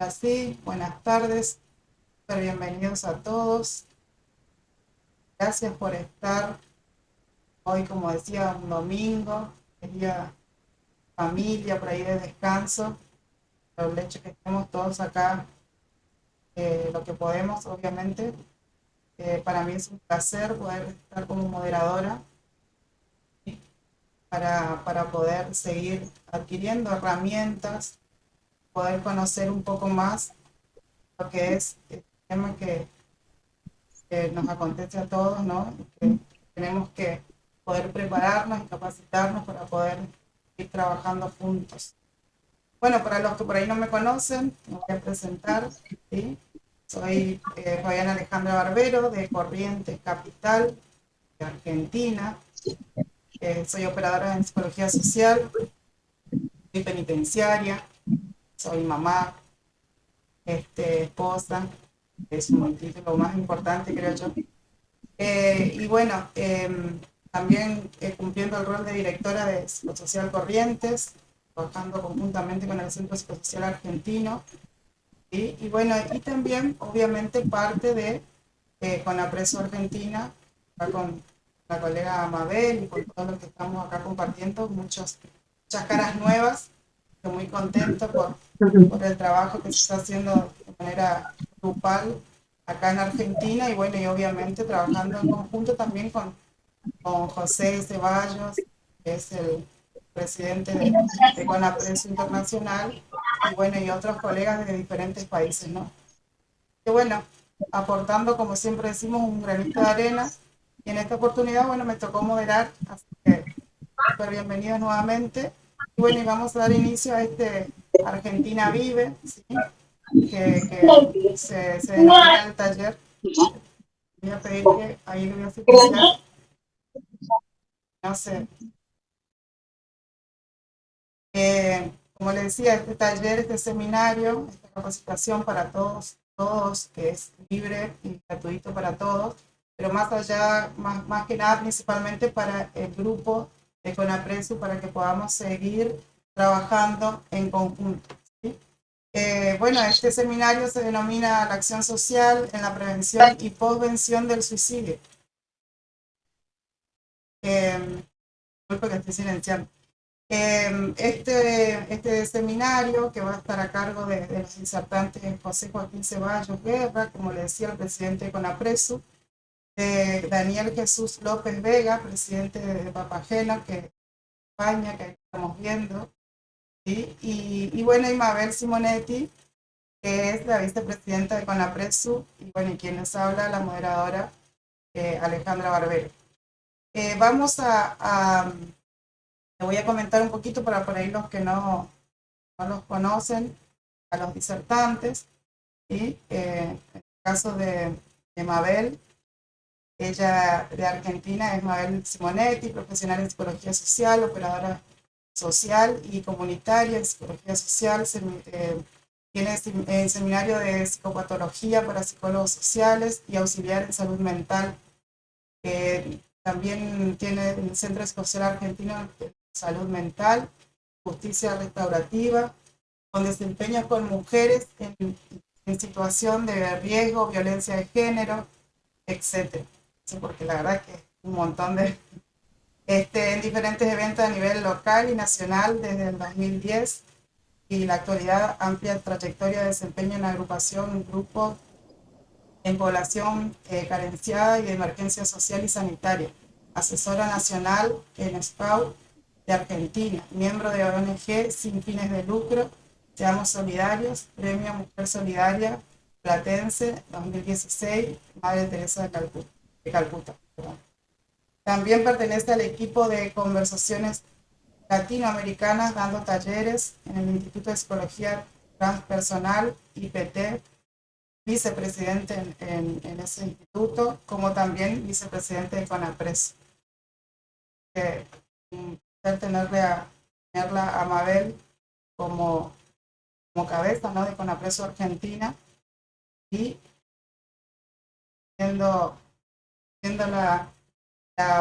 Así, buenas tardes, súper bienvenidos a todos. Gracias por estar hoy, como decía, un domingo, el día familia, por ahí de descanso. Pero el hecho que estemos todos acá, lo que podemos, obviamente. Para mí es un placer poder estar como moderadora, ¿sí? Para poder seguir adquiriendo herramientas, poder conocer un poco más lo que es el tema que nos acontece a todos, ¿no? Que tenemos que poder prepararnos y capacitarnos para poder ir trabajando juntos. Bueno, para los que por ahí no me conocen, me voy a presentar, ¿sí? Soy Fabiana Alejandra Barbero, de Corrientes Capital, de Argentina. Soy operadora en psicología social, soy penitenciaria, soy mamá, esposa, es un título más importante, creo yo. Y bueno, también cumpliendo el rol de directora de Psicosocial Corrientes, trabajando conjuntamente con el Centro Psicosocial Argentino. ¿Sí? Y bueno, y también obviamente parte de Conapreso Argentina, acá con la colega Mabel y con todos los que estamos acá compartiendo, muchas caras nuevas. Estoy muy contento por el trabajo que se está haciendo de manera grupal acá en Argentina y bueno, y obviamente trabajando en conjunto también con José Ceballos, que es el presidente de Conapreso Internacional, y bueno, y otros colegas de diferentes países, ¿no? Que bueno, aportando, como siempre decimos, un granito de arena, y en esta oportunidad, bueno, me tocó moderar, así que súper bienvenidos nuevamente, y bueno, y vamos a dar inicio a este Argentina Vive, ¿sí? que se denomina el taller. Voy a pedir que ahí lo voy a silenciar, no sé. Como les decía, este taller, este seminario, esta capacitación para todos, que es libre y gratuito para todos, pero más allá, más que nada, principalmente para el grupo de Conapresu, para que podamos seguir trabajando en conjunto, ¿sí? Bueno, este seminario se denomina la acción social en la prevención y posvención del suicidio. Disculpe que estoy silenciando. Este seminario, que va a estar a cargo de los insertantes José Joaquín Ceballos Guerra, como le decía el presidente de Conapresu, de Daniel Jesús López Vega, presidente de Papageno, que España, que ahí estamos viendo, ¿sí? Y bueno, y Mabel Simonetti, que es la vicepresidenta de Conapresu, y bueno, y quien nos habla, la moderadora Alejandra Barbero. Vamos te voy a comentar un poquito para por ahí los que no los conocen, a los disertantes, ¿sí? En el caso de Mabel, ella de Argentina es Mabel Simonetti, profesional en psicología social, operadora social y comunitaria en psicología social, tiene seminario de psicopatología para psicólogos sociales y auxiliar en salud mental. También tiene el Centro Social Argentino de Salud Mental, Justicia Restaurativa, con desempeño con mujeres en situación de riesgo, violencia de género, etcétera. Sí, porque la verdad que es un montón en diferentes eventos a nivel local y nacional desde el 2010 y la actualidad amplia trayectoria de desempeño en agrupación, grupo en población carenciada y de emergencia social y sanitaria, asesora nacional en SPAU de Argentina, miembro de ONG sin fines de lucro, Seamos Solidarios, Premio Mujer Solidaria Platense 2016, Madre Teresa de Calcuta. También pertenece al equipo de conversaciones latinoamericanas dando talleres en el Instituto de Psicología Transpersonal, IPT, vicepresidente en ese instituto, como también vicepresidente de CONAPRES. Un placer tenerla a Mabel como, como cabeza, ¿no?, de CONAPRESO Argentina y siendo, siendo la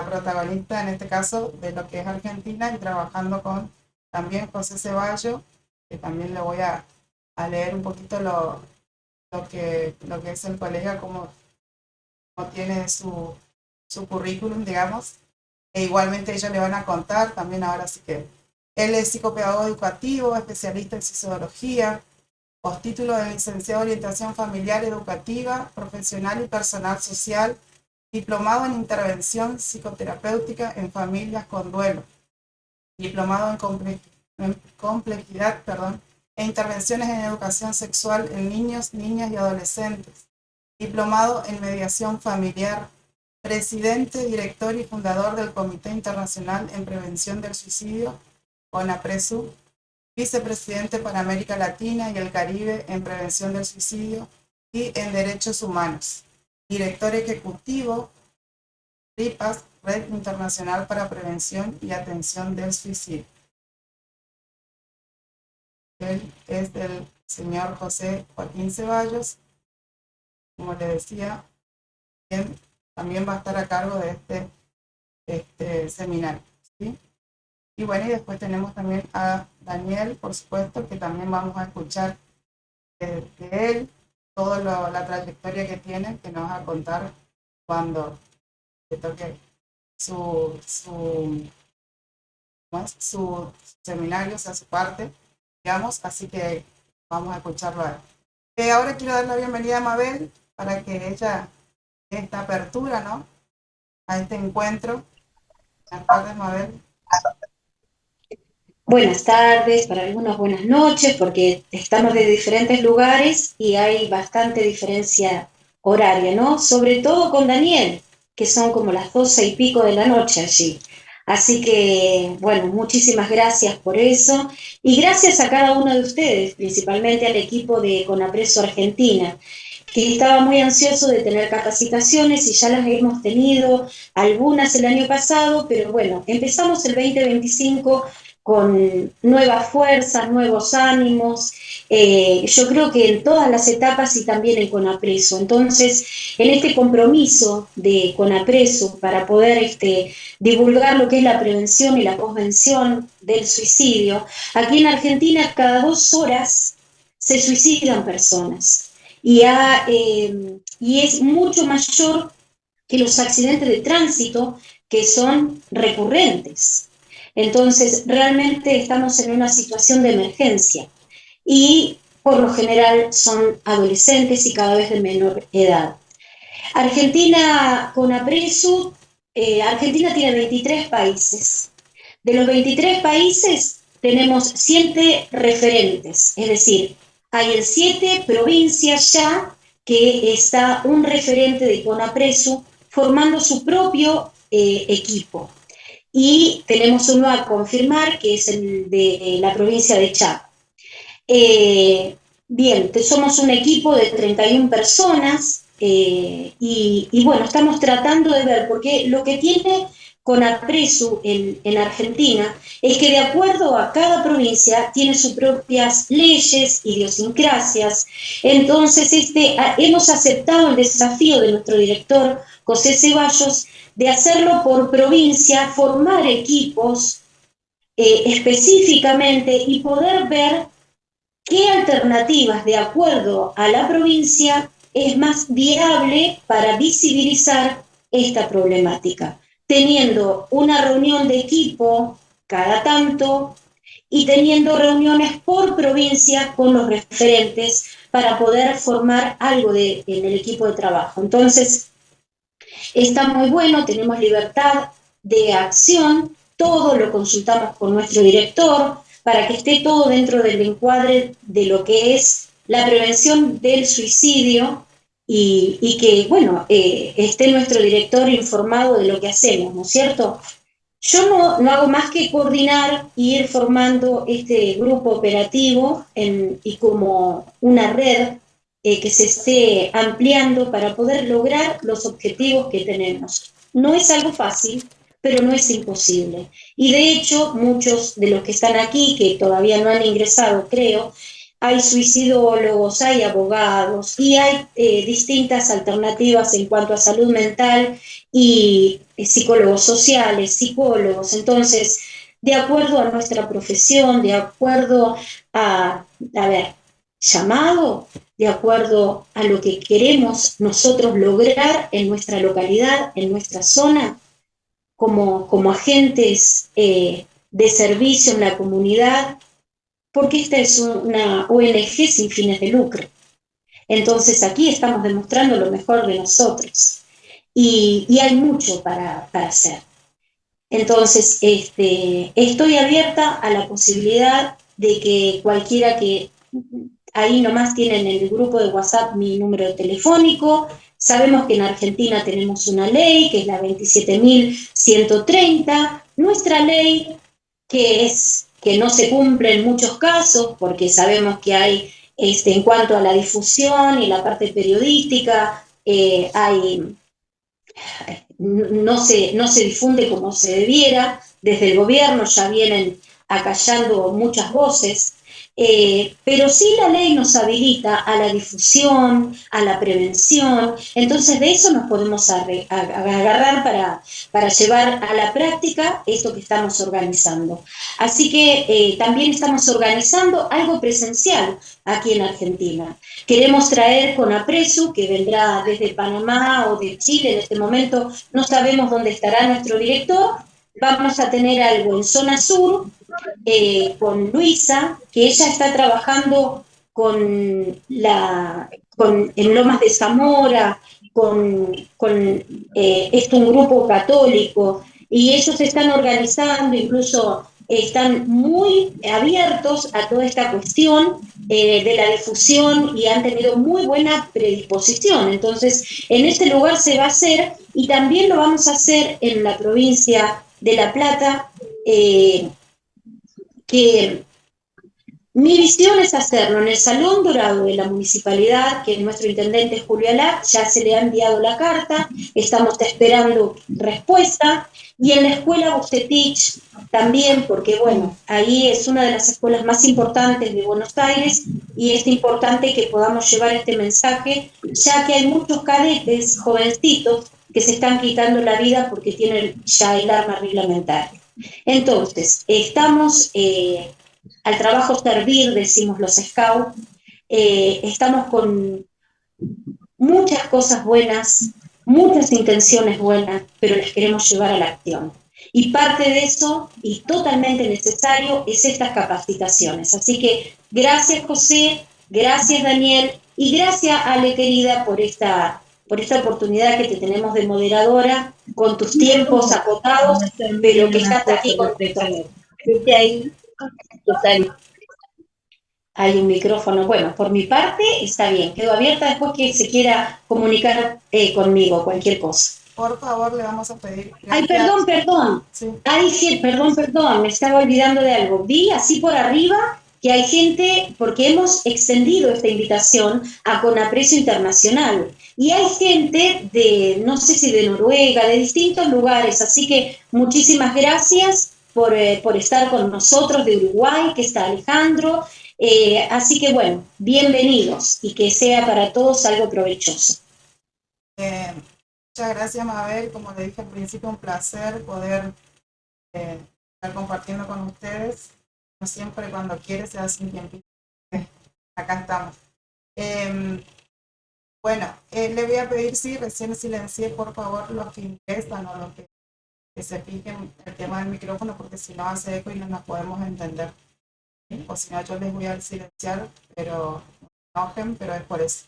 protagonista en este caso de lo que es Argentina y trabajando con también José Ceballos, que también le voy a a leer un poquito lo que es el colega, cómo tiene su currículum, digamos. E igualmente ellos le van a contar también ahora sí que él es psicopedagogo educativo, especialista en sociología, postítulo de licenciado en orientación familiar educativa, profesional y personal social, diplomado en intervención psicoterapéutica en familias con duelo, diplomado en complejidad, e intervenciones en educación sexual en niños, niñas y adolescentes, diplomado en mediación familiar, presidente, director y fundador del Comité Internacional en Prevención del Suicidio, CONAPRESU, vicepresidente para América Latina y el Caribe en Prevención del Suicidio y en Derechos Humanos, director ejecutivo, RIPAS, Red Internacional para Prevención y Atención del Suicidio. Él es del señor José Joaquín Ceballos, como le decía, quien también va a estar a cargo de este seminario, ¿sí? Y bueno, y después tenemos también a Daniel, por supuesto, que también vamos a escuchar de él toda la trayectoria que tiene, que nos va a contar cuando le toque su, su seminario, o sea, su parte, digamos, así que vamos a escucharlo a él. Ahora quiero dar la bienvenida a Mabel para que ella dé esta apertura, ¿no?, a este encuentro. Buenas tardes, Mabel. Buenas tardes, para algunos buenas noches, porque estamos de diferentes lugares y hay bastante diferencia horaria, ¿no? Sobre todo con Daniel, que son como las 12:00 de la noche allí. Así que, bueno, muchísimas gracias por eso y gracias a cada uno de ustedes, principalmente al equipo de Conapreso Argentina, que estaba muy ansioso de tener capacitaciones y ya las hemos tenido algunas el año pasado, pero bueno, empezamos el 2025 con nuevas fuerzas, nuevos ánimos, yo creo que en todas las etapas y también en Conapreso. Entonces, en este compromiso de Conapreso para poder divulgar lo que es la prevención y la posvención del suicidio, aquí en Argentina cada 2 horas se suicidan personas y es mucho mayor que los accidentes de tránsito que son recurrentes. Entonces, realmente estamos en una situación de emergencia y por lo general son adolescentes y cada vez de menor edad. Argentina con APRESU, Argentina tiene 23 países. De los 23 países tenemos 7 referentes, es decir, hay en 7 provincias ya que está un referente de CONAPRESU formando su propio equipo. Y tenemos uno a confirmar, que es el de la provincia de Chaco. Bien, somos un equipo de 31 personas y bueno, estamos tratando de ver, porque lo que tiene CONAPRESU en Argentina es que de acuerdo a cada provincia tiene sus propias leyes, idiosincrasias. Entonces hemos aceptado el desafío de nuestro director José Ceballos de hacerlo por provincia, formar equipos específicamente y poder ver qué alternativas de acuerdo a la provincia es más viable para visibilizar esta problemática, teniendo una reunión de equipo cada tanto y teniendo reuniones por provincia con los referentes para poder formar algo en el equipo de trabajo. Entonces, está muy bueno, tenemos libertad de acción, todo lo consultamos con nuestro director para que esté todo dentro del encuadre de lo que es la prevención del suicidio y que, bueno, esté nuestro director informado de lo que hacemos, ¿no es cierto? Yo no hago más que coordinar y ir formando este grupo operativo y como una red que se esté ampliando para poder lograr los objetivos que tenemos. No es algo fácil, pero no es imposible. Y de hecho, muchos de los que están aquí, que todavía no han ingresado, creo, hay suicidólogos, hay abogados y hay distintas alternativas en cuanto a salud mental y psicólogos sociales, psicólogos. Entonces, de acuerdo a nuestra profesión, de acuerdo a ver, llamado, de acuerdo a lo que queremos nosotros lograr en nuestra localidad, en nuestra zona, como agentes de servicio en la comunidad, porque esta es una ONG sin fines de lucro. Entonces aquí estamos demostrando lo mejor de nosotros y hay mucho para hacer. Entonces, estoy abierta a la posibilidad de que cualquiera que ahí nomás tienen en el grupo de WhatsApp mi número telefónico. Sabemos que en Argentina tenemos una ley, que es la 27.130, nuestra ley, que no se cumple en muchos casos, porque sabemos que hay, en cuanto a la difusión y la parte periodística, no se difunde como se debiera, desde el gobierno ya vienen acallando muchas voces, pero sí la ley nos habilita a la difusión, a la prevención, entonces de eso nos podemos agarrar para llevar a la práctica esto que estamos organizando. Así que también estamos organizando algo presencial aquí en Argentina. Queremos traer con Apresu, que vendrá desde Panamá o de Chile en este momento, no sabemos dónde estará nuestro director. Vamos a tener algo en zona sur con Luisa, que ella está trabajando en Lomas de Zamora, es un grupo católico, y ellos se están organizando, incluso están muy abiertos a toda esta cuestión de la difusión y han tenido muy buena predisposición. Entonces, en este lugar se va a hacer y también lo vamos a hacer en la provincia de La Plata, que mi visión es hacerlo en el Salón Dorado de la Municipalidad, que nuestro intendente Julio Alá ya se le ha enviado la carta, estamos esperando respuesta, y en la Escuela Bustetich también, porque bueno, ahí es una de las escuelas más importantes de Buenos Aires y es importante que podamos llevar este mensaje, ya que hay muchos cadetes jovencitos que se están quitando la vida porque tienen ya el arma reglamentaria. Entonces, estamos al trabajo servir, decimos los scouts, estamos con muchas cosas buenas, muchas intenciones buenas, pero las queremos llevar a la acción. Y parte de eso, y totalmente necesario, es estas capacitaciones. Así que gracias José, gracias Daniel, y gracias Ale querida por esta oportunidad que te tenemos de moderadora, con tus tiempos acotados, pero que estás aquí con nosotros. Desde ahí, total. Hay un micrófono. Bueno, por mi parte está bien. Quedo abierta después que se quiera comunicar conmigo, cualquier cosa. Por favor, le vamos a pedir. Ay, perdón. Sí. Ay, sí, perdón. Me estaba olvidando de algo. Vi así por arriba que hay gente, porque hemos extendido esta invitación a Conaprecio Internacional. Y hay gente de, no sé si de Noruega, de distintos lugares. Así que muchísimas gracias por estar con nosotros, de Uruguay, que está Alejandro. Así que bueno, bienvenidos y que sea para todos algo provechoso. Muchas gracias, Mabel. Como le dije al principio, un placer poder estar compartiendo con ustedes. Como siempre, cuando quiere, se hace un tiempito. Acá estamos. Bueno, le voy a pedir, sí, recién silencié, por favor, los que ingresan o los que se fijen el tema del micrófono, porque si no hace eco y no nos podemos entender. ¿Sí? O si no, yo les voy a silenciar, pero no se enojen, pero es por eso.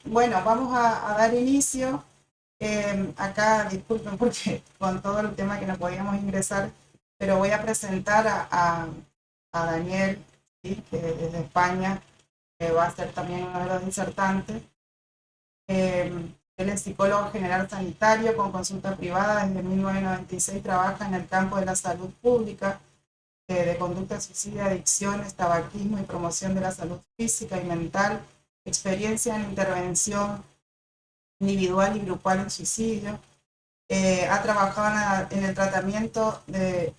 Bueno, vamos a dar inicio. Acá, disculpen porque con todo el tema que no podíamos ingresar, pero voy a presentar a Daniel, ¿sí? Que desde España va a ser también uno de los disertantes. Él es psicólogo general sanitario con consulta privada desde 1996, trabaja en el campo de la salud pública, de conducta suicida, adicciones, tabaquismo y promoción de la salud física y mental, experiencia en intervención individual y grupal en suicidio. Ha trabajado en el tratamiento de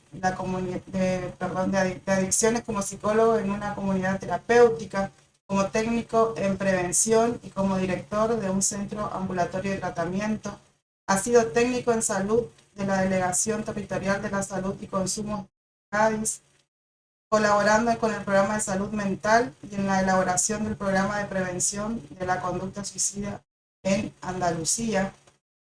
adicciones como psicólogo en una comunidad terapéutica, como técnico en prevención y como director de un centro ambulatorio de tratamiento. Ha sido técnico en salud de la Delegación Territorial de la Salud y Consumo de Cádiz, colaborando con el programa de salud mental y en la elaboración del programa de prevención de la conducta suicida en Andalucía.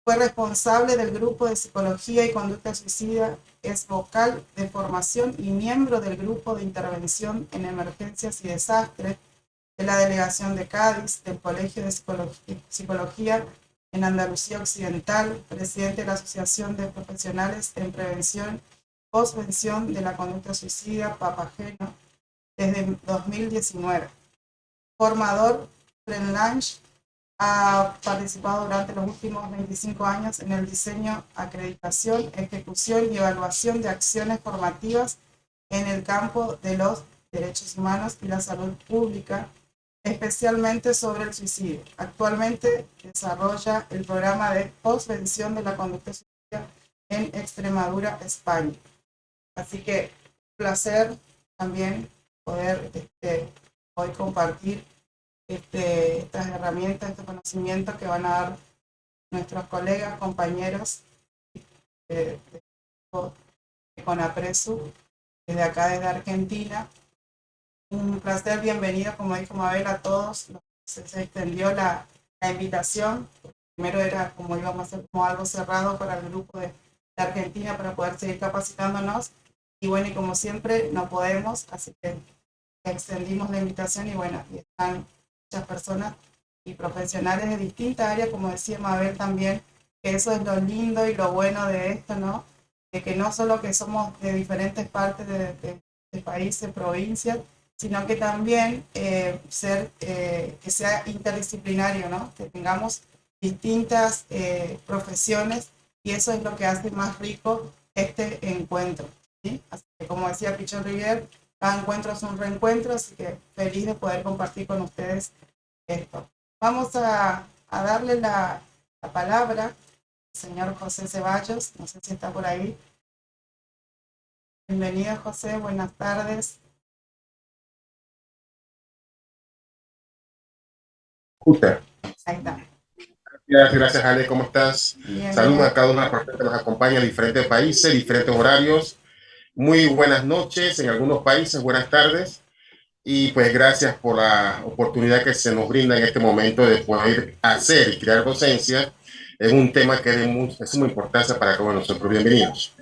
Fue responsable del grupo de psicología y conducta suicida, es vocal de formación y miembro del grupo de intervención en emergencias y desastres de la Delegación de Cádiz, del Colegio de Psicología en Andalucía Occidental, presidente de la Asociación de Profesionales en Prevención Postvención de la Conducta Suicida, Papageno, desde 2019. Formador freelance, ha participado durante los últimos 25 años en el diseño, acreditación, ejecución y evaluación de acciones formativas en el campo de los derechos humanos y la salud pública, especialmente sobre el suicidio. Actualmente desarrolla el programa de postvención de la conducta suicida en Extremadura, España. Así que un placer también poder hoy compartir estas herramientas, este conocimiento que van a dar nuestros colegas, compañeros de CONAPRESU, desde acá, desde Argentina. Un placer, bienvenido, como dijo Mabel, a todos. Se extendió la invitación. Primero era como íbamos a hacer como algo cerrado para el grupo de Argentina para poder seguir capacitándonos. Y bueno, y como siempre, no podemos, así que extendimos la invitación y bueno, y están muchas personas y profesionales de distintas áreas, como decía Mabel también, que eso es lo lindo y lo bueno de esto, ¿no? De que no solo que somos de diferentes partes de países, provincias, sino que también que sea interdisciplinario, ¿no? Que tengamos distintas profesiones y eso es lo que hace más rico este encuentro, ¿sí? Así que como decía Pichón Rivière, cada encuentro es un reencuentro, así que feliz de poder compartir con ustedes esto. Vamos a darle la palabra al señor José Ceballos, no sé si está por ahí. Bienvenido, José, buenas tardes. Escucha. Ahí está. Gracias, Ale, ¿cómo estás? Bien, Saludos bien. a cada una de las personas que nos acompaña en diferentes países, diferentes horarios. Muy buenas noches en algunos países, buenas tardes. Y pues gracias por la oportunidad que se nos brinda en este momento de poder hacer y crear docencia en un tema que es de suma importancia para todos nosotros. Bienvenidos.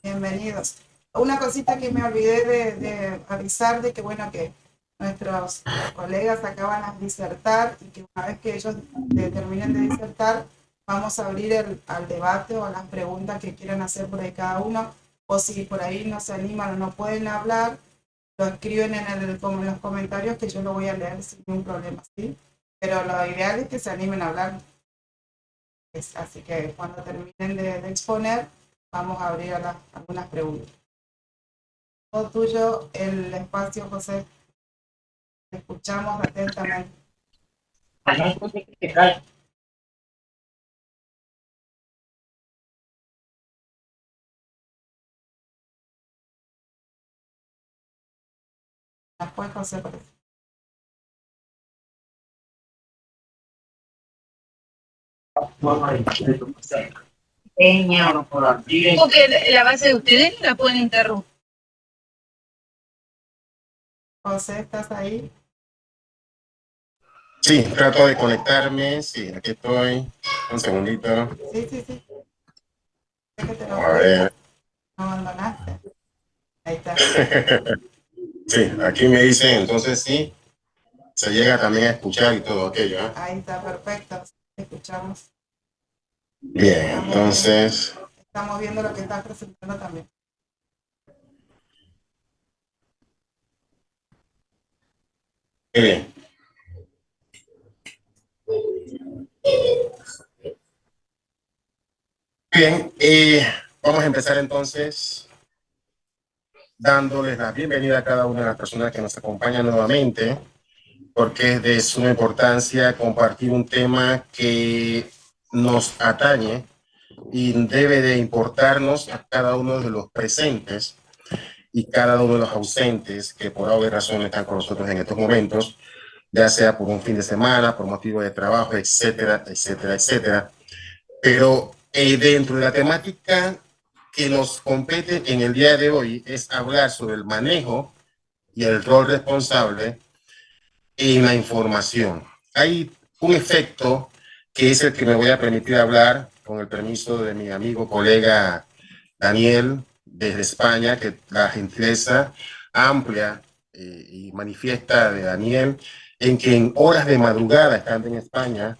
Bienvenidos. Una cosita que me olvidé de avisar de que, bueno, que nuestros colegas acaban de disertar y que una vez que ellos terminen de disertar, vamos a abrir al debate o a las preguntas que quieran hacer por ahí cada uno, o si por ahí no se animan o no pueden hablar, lo escriben en los comentarios que yo lo voy a leer sin ningún problema, ¿sí? Pero lo ideal es que se animen a hablar. Así que cuando terminen de exponer, vamos a abrir a algunas preguntas. Todo tuyo el espacio, José. Te escuchamos atentamente. Después, José, parece. Porque la base de ustedes la pueden interrumpir. José, ¿estás ahí? Sí, trato de conectarme. Sí, aquí estoy. Un segundito. Sí, sí, sí. Sé que te lo A ver. no abandonaste. Ahí está. Sí, aquí me dicen, entonces sí, se llega también a escuchar y todo aquello, ¿eh? Ahí está, perfecto. Te escuchamos. Bien, entonces... Estamos viendo lo que estás presentando también. Bien. Bien, vamos a empezar entonces dándoles la bienvenida a cada una de las personas que nos acompañan nuevamente, porque es de suma importancia compartir un tema que nos atañe y debe de importarnos a cada uno de los presentes y cada uno de los ausentes que por obvias razones están con nosotros en estos momentos, ya sea por un fin de semana, por motivo de trabajo, etcétera, etcétera, etcétera. Pero dentro de la temática que nos compete en el día de hoy es hablar sobre el manejo y el rol responsable en la información. Hay un efecto que es el que me voy a permitir hablar, con el permiso de mi amigo, colega Daniel, desde España, que la gentileza amplia y manifiesta de Daniel, en que en horas de madrugada, estando en España,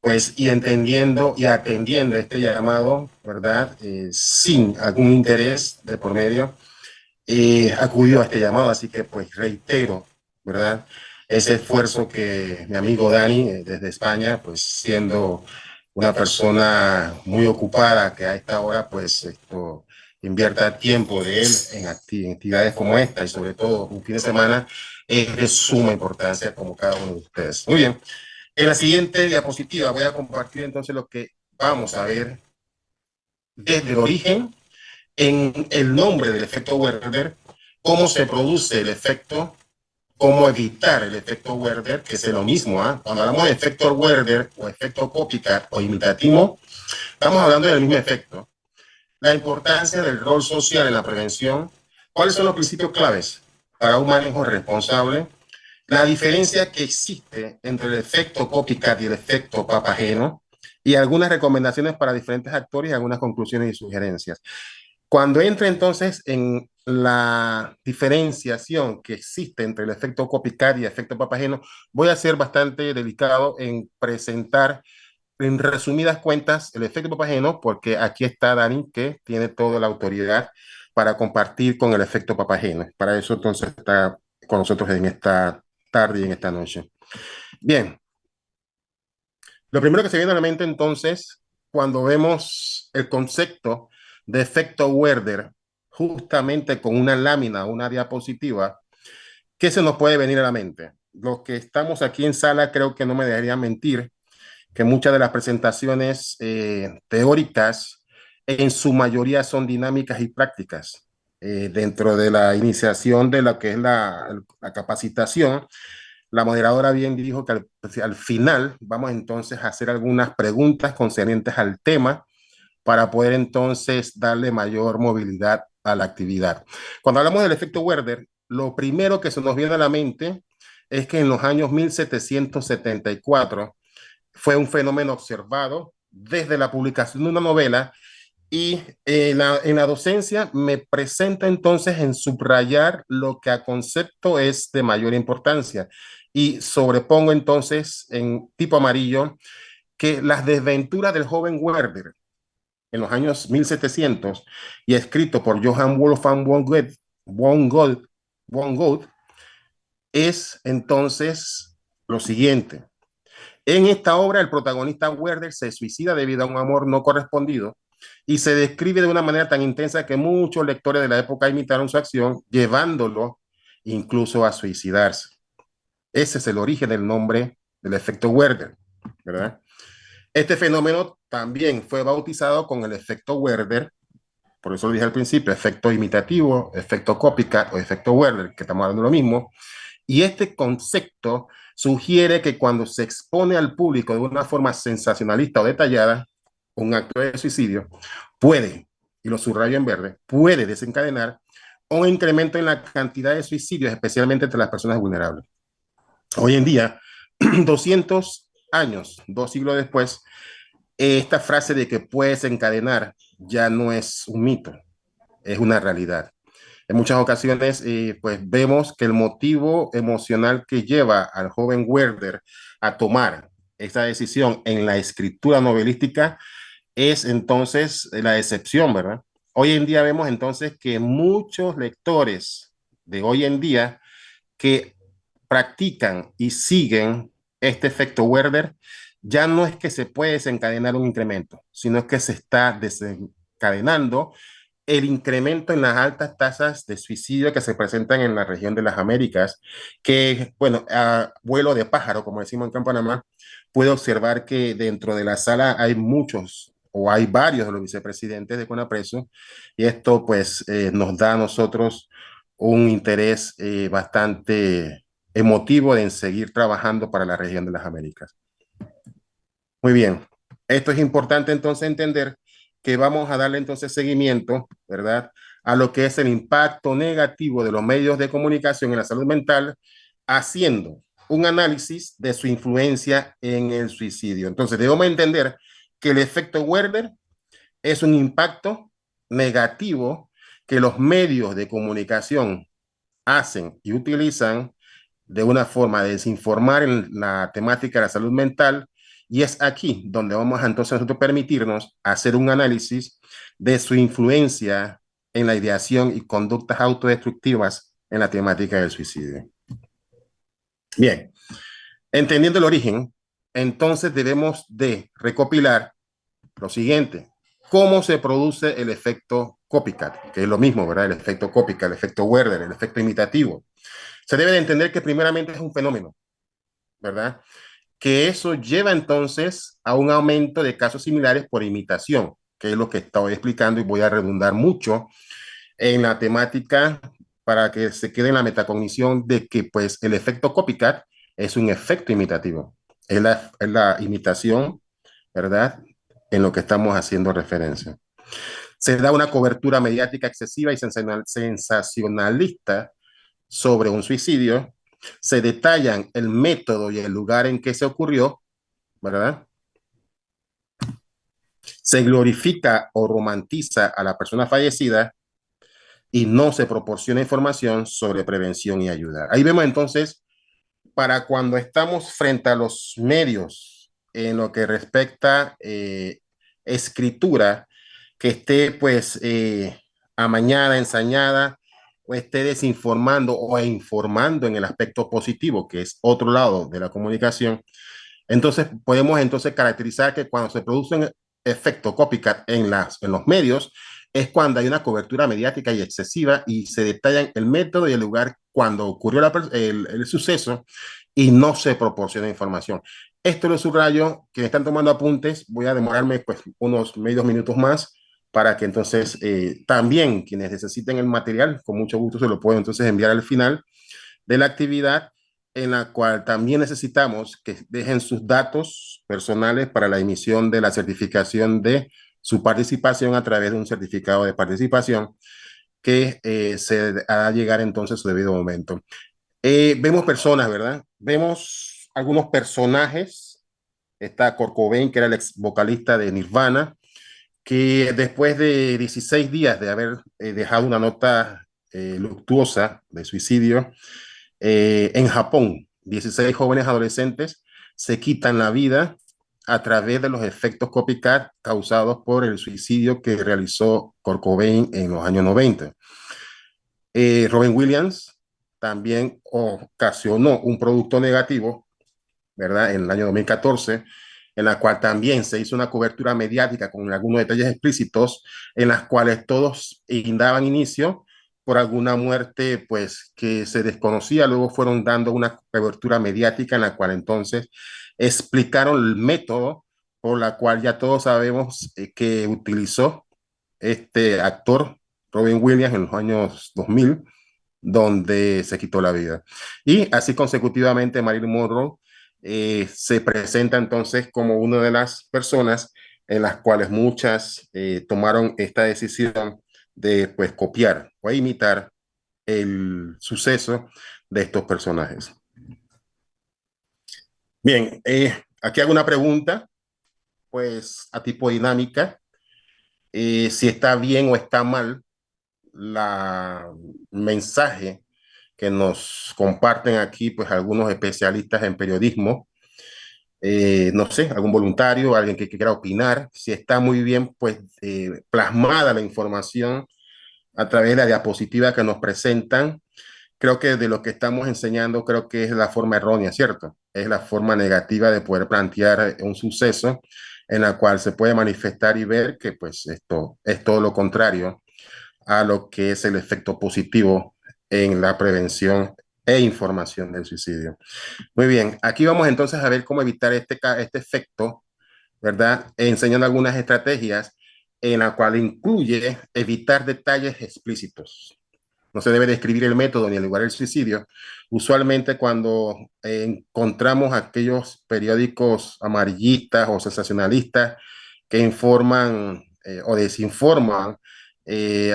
pues, y entendiendo y atendiendo este llamado, ¿verdad? Sin algún interés de por medio, acudió a este llamado, así que pues reitero, ¿verdad? Ese esfuerzo que mi amigo Dani, desde España, pues siendo una persona muy ocupada, que a esta hora pues esto invierta tiempo de él en actividades como esta y sobre todo un fin de semana, es de suma importancia como cada uno de ustedes. Muy bien, en la siguiente diapositiva voy a compartir entonces lo que vamos a ver desde el origen en el nombre del efecto Werner, cómo se produce el efecto, cómo evitar el efecto Werner, que es lo mismo. Cuando hablamos de efecto Werner o efecto copycat o imitativo, estamos hablando del mismo efecto. La importancia del rol social en la prevención, cuáles son los principios claves para un manejo responsable, la diferencia que existe entre el efecto copycat y el efecto papageno, y algunas recomendaciones para diferentes actores y algunas conclusiones y sugerencias. Cuando entra entonces en la diferenciación que existe entre el efecto copycat y el efecto papageno, voy a ser bastante delicado en presentar en resumidas cuentas el efecto papageno, porque aquí está Dani, que tiene toda la autoridad para compartir con el efecto papageno. Para eso entonces está con nosotros en esta tarde y en esta noche. Bien, lo primero que se viene a la mente entonces, cuando vemos el concepto de efecto Werner, justamente con una lámina, una diapositiva, ¿qué se nos puede venir a la mente? Los que estamos aquí en sala creo que no me dejarían mentir, que muchas de las presentaciones teóricas en su mayoría son dinámicas y prácticas. Dentro de la iniciación de lo que es la capacitación, la moderadora bien dijo que al final vamos entonces a hacer algunas preguntas concernientes al tema para poder entonces darle mayor movilidad a la actividad. Cuando hablamos del efecto Werner, lo primero que se nos viene a la mente es que en los años 1774 fue un fenómeno observado desde la publicación de una novela y en la docencia me presenta entonces en subrayar lo que a concepto es de mayor importancia y sobrepongo entonces en tipo amarillo que las desventuras del joven Werther en los años 1700 y escrito por Johann Wolfgang von Goethe es entonces lo siguiente. En esta obra, el protagonista Werther se suicida debido a un amor no correspondido y se describe de una manera tan intensa que muchos lectores de la época imitaron su acción, llevándolo incluso a suicidarse. Ese es el origen del nombre del efecto Werther, ¿verdad? Este fenómeno también fue bautizado con el efecto Werther, por eso lo dije al principio, efecto imitativo, efecto copycat o efecto Werther, que estamos hablando de lo mismo. Y este concepto sugiere que cuando se expone al público de una forma sensacionalista o detallada, un acto de suicidio puede, y lo subrayo en verde, puede desencadenar un incremento en la cantidad de suicidios, especialmente entre las personas vulnerables. Hoy en día, 200 años, 2 siglos después, esta frase de que puede desencadenar ya no es un mito, es una realidad. En muchas ocasiones, pues vemos que el motivo emocional que lleva al joven Werther a tomar esta decisión en la escritura novelística es entonces la excepción, ¿verdad? Hoy en día vemos entonces que muchos lectores de hoy en día que practican y siguen este efecto Werther, ya no es que se puede desencadenar un incremento, sino que se está desencadenando el incremento en las altas tasas de suicidio que se presentan en la región de las Américas, que, bueno, a vuelo de pájaro, como decimos en Panamá, puede observar que dentro de la sala hay muchos o hay varios de los vicepresidentes de CONAPRESO, y esto pues nos da a nosotros un interés bastante emotivo en seguir trabajando para la región de las Américas. Muy bien, esto es importante entonces entender que vamos a darle entonces seguimiento, ¿verdad?, a lo que es el impacto negativo de los medios de comunicación en la salud mental, haciendo un análisis de su influencia en el suicidio. Entonces, debemos entender que el efecto Werber es un impacto negativo que los medios de comunicación hacen y utilizan de una forma de desinformar en la temática de la salud mental, y es aquí donde vamos a entonces nosotros permitirnos hacer un análisis de su influencia en la ideación y conductas autodestructivas en la temática del suicidio. Bien, entendiendo el origen, entonces debemos de recopilar lo siguiente: ¿cómo se produce el efecto copycat? Que es lo mismo, ¿verdad? El efecto copycat, el efecto Werder, el efecto imitativo. Se debe de entender que primeramente es un fenómeno, ¿verdad?, que eso lleva entonces a un aumento de casos similares por imitación, que es lo que estoy explicando, y voy a redundar mucho en la temática para que se quede en la metacognición de que pues el efecto copycat es un efecto imitativo, es la imitación, ¿verdad?, en lo que estamos haciendo referencia. Se da una cobertura mediática excesiva y sensacionalista sobre un suicidio, se detallan el método y el lugar en que se ocurrió, ¿verdad? Se glorifica o romantiza a la persona fallecida y no se proporciona información sobre prevención y ayuda. Ahí vemos entonces, para cuando estamos frente a los medios en lo que respecta escritura, que esté pues amañada, ensañada, o esté desinformando o informando en el aspecto positivo, que es otro lado de la comunicación, entonces podemos entonces caracterizar que cuando se produce un efecto copycat en los medios, es cuando hay una cobertura mediática y excesiva y se detallan el método y el lugar cuando ocurrió el suceso y no se proporciona información. Esto lo subrayo, quienes están tomando apuntes, voy a demorarme pues unos medios minutos más para que entonces también quienes necesiten el material, con mucho gusto se lo puedo entonces enviar al final de la actividad, en la cual también necesitamos que dejen sus datos personales para la emisión de la certificación de su participación a través de un certificado de participación que se hará llegar entonces a su debido momento. Vemos personas, ¿verdad? Vemos algunos personajes. Está Kurt Cobain, que era el ex vocalista de Nirvana, que después de 16 días de haber dejado una nota luctuosa de suicidio, en Japón, 16 jóvenes adolescentes se quitan la vida a través de los efectos copycat causados por el suicidio que realizó Kurt Cobain en los años 90. Robin Williams también ocasionó un producto negativo, ¿verdad?, en el año 2014, en la cual también se hizo una cobertura mediática con algunos detalles explícitos, en las cuales todos daban inicio por alguna muerte pues que se desconocía. Luego fueron dando una cobertura mediática en la cual entonces explicaron el método por la cual ya todos sabemos que utilizó este actor Robin Williams en los años 2000, donde se quitó la vida. Y así consecutivamente Marilyn Monroe se presenta entonces como una de las personas en las cuales muchas tomaron esta decisión de pues copiar o imitar el suceso de estos personajes. Bien, aquí hago una pregunta pues a tipo dinámica, si está bien o está mal la mensaje que nos comparten aquí pues algunos especialistas en periodismo. No sé, algún voluntario, alguien que quiera opinar, si está muy bien pues plasmada la información a través de la diapositiva que nos presentan. Creo que de lo que estamos enseñando, creo que es la forma errónea, ¿cierto? Es la forma negativa de poder plantear un suceso en la cual se puede manifestar y ver que pues esto es todo lo contrario a lo que es el efecto positivo en la prevención e información del suicidio. Muy bien, aquí vamos entonces a ver cómo evitar este efecto, ¿verdad? Enseñando algunas estrategias en la cual incluye evitar detalles explícitos. No se debe describir el método ni el lugar del suicidio. Usualmente cuando encontramos aquellos periódicos amarillistas o sensacionalistas que informan o desinforman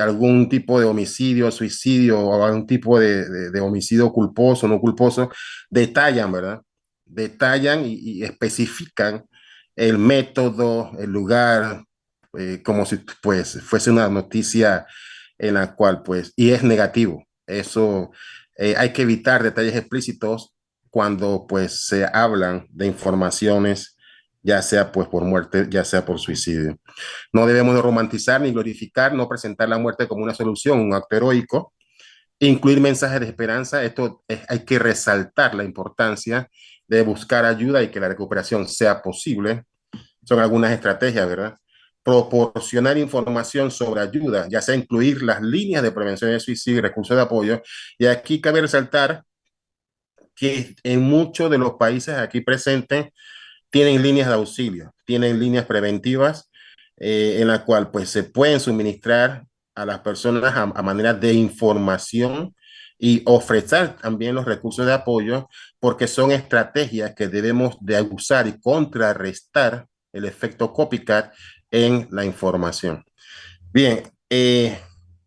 algún tipo de homicidio, suicidio o algún tipo de homicidio culposo, no culposo, detallan, ¿verdad? Detallan y especifican el método, el lugar, como si pues fuese una noticia en la cual pues, y es negativo. Eso hay que evitar detalles explícitos cuando pues se hablan de informaciones, ya sea pues por muerte, ya sea por suicidio. No debemos de romantizar ni glorificar, no presentar la muerte como una solución, un acto heroico, incluir mensajes de esperanza. Hay que resaltar la importancia de buscar ayuda y que la recuperación sea posible. Son algunas estrategias, ¿verdad? Proporcionar información sobre ayuda, ya sea incluir las líneas de prevención de suicidio y recursos de apoyo. Y aquí cabe resaltar que en muchos de los países aquí presentes tienen líneas de auxilio, tienen líneas preventivas en la cual pues se pueden suministrar a las personas a manera de información y ofrecer también los recursos de apoyo porque son estrategias que debemos de usar y contrarrestar el efecto copycat en la información. Bien,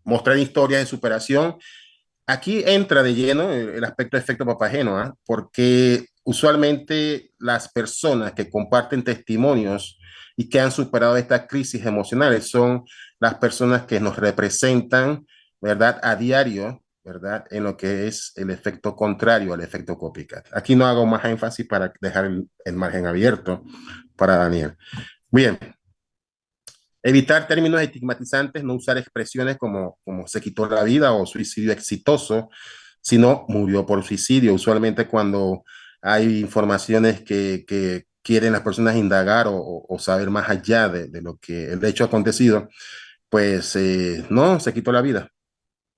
mostrar historias de superación. Aquí entra de lleno el aspecto de efecto papageno, ¿eh? Porque usualmente las personas que comparten testimonios y que han superado estas crisis emocionales son las personas que nos representan, ¿verdad? A diario, ¿verdad? En lo que es el efecto contrario al efecto copycat. Aquí no hago más énfasis para dejar el margen abierto para Daniel. Bien, evitar términos estigmatizantes, no usar expresiones como se quitó la vida o suicidio exitoso, sino murió por suicidio. Usualmente cuando hay informaciones que quieren las personas indagar o saber más allá de lo que el hecho acontecido, pues no, se quitó la vida.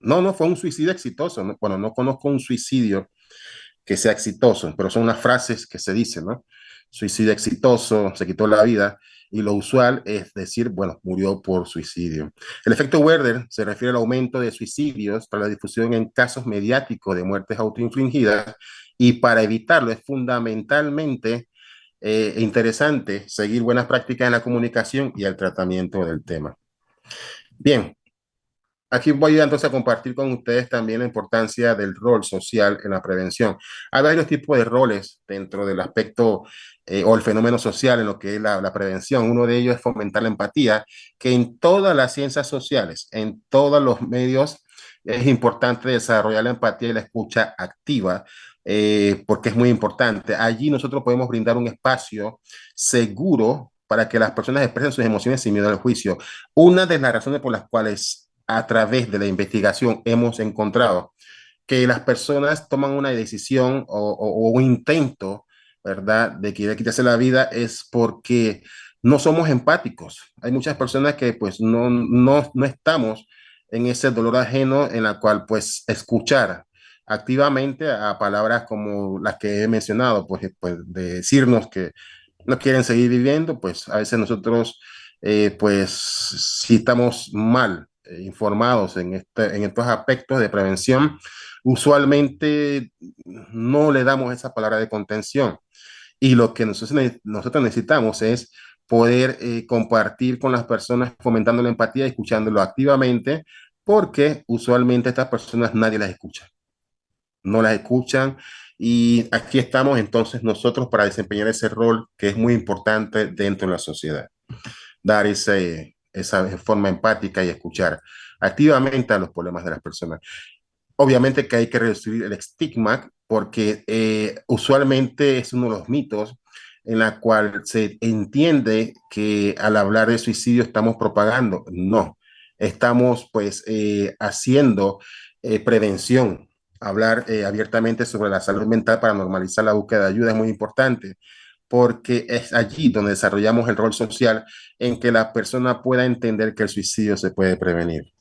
No, no fue un suicidio exitoso. ¿No? Bueno, no conozco un suicidio que sea exitoso, pero son unas frases que se dicen, ¿no? Suicidio exitoso, se quitó la vida, y lo usual es decir, bueno, murió por suicidio. El efecto Werder se refiere al aumento de suicidios para la difusión en casos mediáticos de muertes autoinfligidas, y para evitarlo es fundamentalmente interesante seguir buenas prácticas en la comunicación y el tratamiento del tema. Bien, aquí voy entonces a compartir con ustedes también la importancia del rol social en la prevención. Hay varios tipos de roles dentro del aspecto o el fenómeno social en lo que es la prevención. Uno de ellos es fomentar la empatía, que en todas las ciencias sociales, en todos los medios, es importante desarrollar la empatía y la escucha activa, porque es muy importante. Allí nosotros podemos brindar un espacio seguro para que las personas expresen sus emociones sin miedo al juicio. Una de las razones por las cuales a través de la investigación hemos encontrado que las personas toman una decisión o un intento, ¿verdad?, de quitarse la vida es porque no somos empáticos. Hay muchas personas que pues no estamos en ese dolor ajeno en la cual pues escuchar activamente a palabras como las que he mencionado, pues de decirnos que no quieren seguir viviendo, pues a veces nosotros, pues si estamos mal informados en estos aspectos de prevención, usualmente no le damos esa palabra de contención. Y lo que nosotros necesitamos es poder compartir con las personas, fomentando la empatía y escuchándolo activamente, porque usualmente estas personas nadie las escucha, no las escuchan. Y aquí estamos entonces nosotros para desempeñar ese rol que es muy importante dentro de la sociedad, dar esa forma empática y escuchar activamente a los problemas de las personas. Obviamente que hay que reducir el estigma porque usualmente es uno de los mitos en la cual se entiende que al hablar de suicidio estamos propagando. No, estamos pues haciendo prevención. Hablar abiertamente sobre la salud mental para normalizar la búsqueda de ayuda es muy importante porque es allí donde desarrollamos el rol social en que la persona pueda entender que el suicidio se puede prevenir.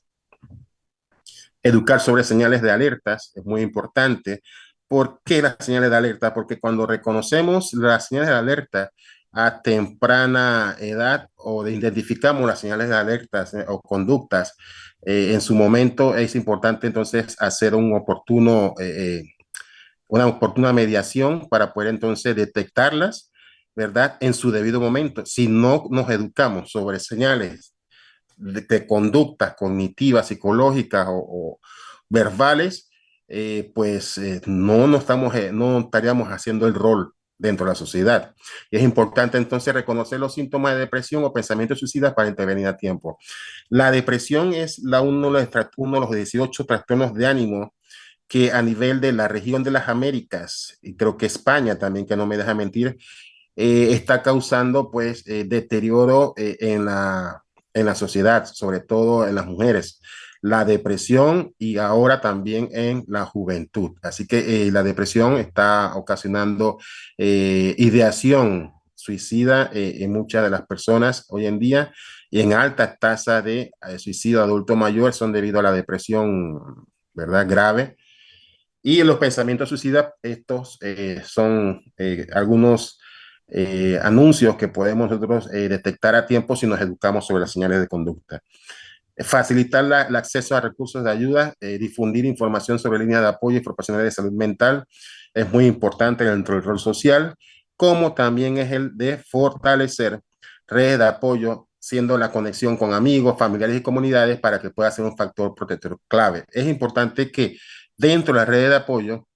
Educar sobre señales de alertas es muy importante. ¿Por qué las señales de alerta? Porque cuando reconocemos las señales de alerta a temprana edad o identificamos las señales de alertas o conductas en su momento, es importante entonces hacer una oportuna mediación para poder entonces detectarlas, ¿verdad? En su debido momento. Si no nos educamos sobre señales de conductas cognitivas, psicológicas o verbales, no estaríamos haciendo el rol dentro de la sociedad. Y es importante entonces reconocer los síntomas de depresión o pensamientos suicidas para intervenir a tiempo. La depresión es uno de los 18 trastornos de ánimo que a nivel de la región de las Américas, y creo que España también, que no me deja mentir, está causando pues deterioro en la sociedad, sobre todo en las mujeres, la depresión y ahora también en la juventud. Así que la depresión está ocasionando ideación suicida en muchas de las personas hoy en día y en altas tasas de suicidio adulto mayor son debido a la depresión, ¿verdad? Grave. Y los pensamientos suicidas, estos son algunos anuncios que podemos nosotros detectar a tiempo si nos educamos sobre las señales de conducta. Facilitar el acceso a recursos de ayuda, difundir información sobre líneas de apoyo y profesionales de salud mental es muy importante dentro del rol social, como también es el de fortalecer redes de apoyo, siendo la conexión con amigos, familiares y comunidades para que pueda ser un factor protector clave. Es importante que dentro de las redes de apoyo,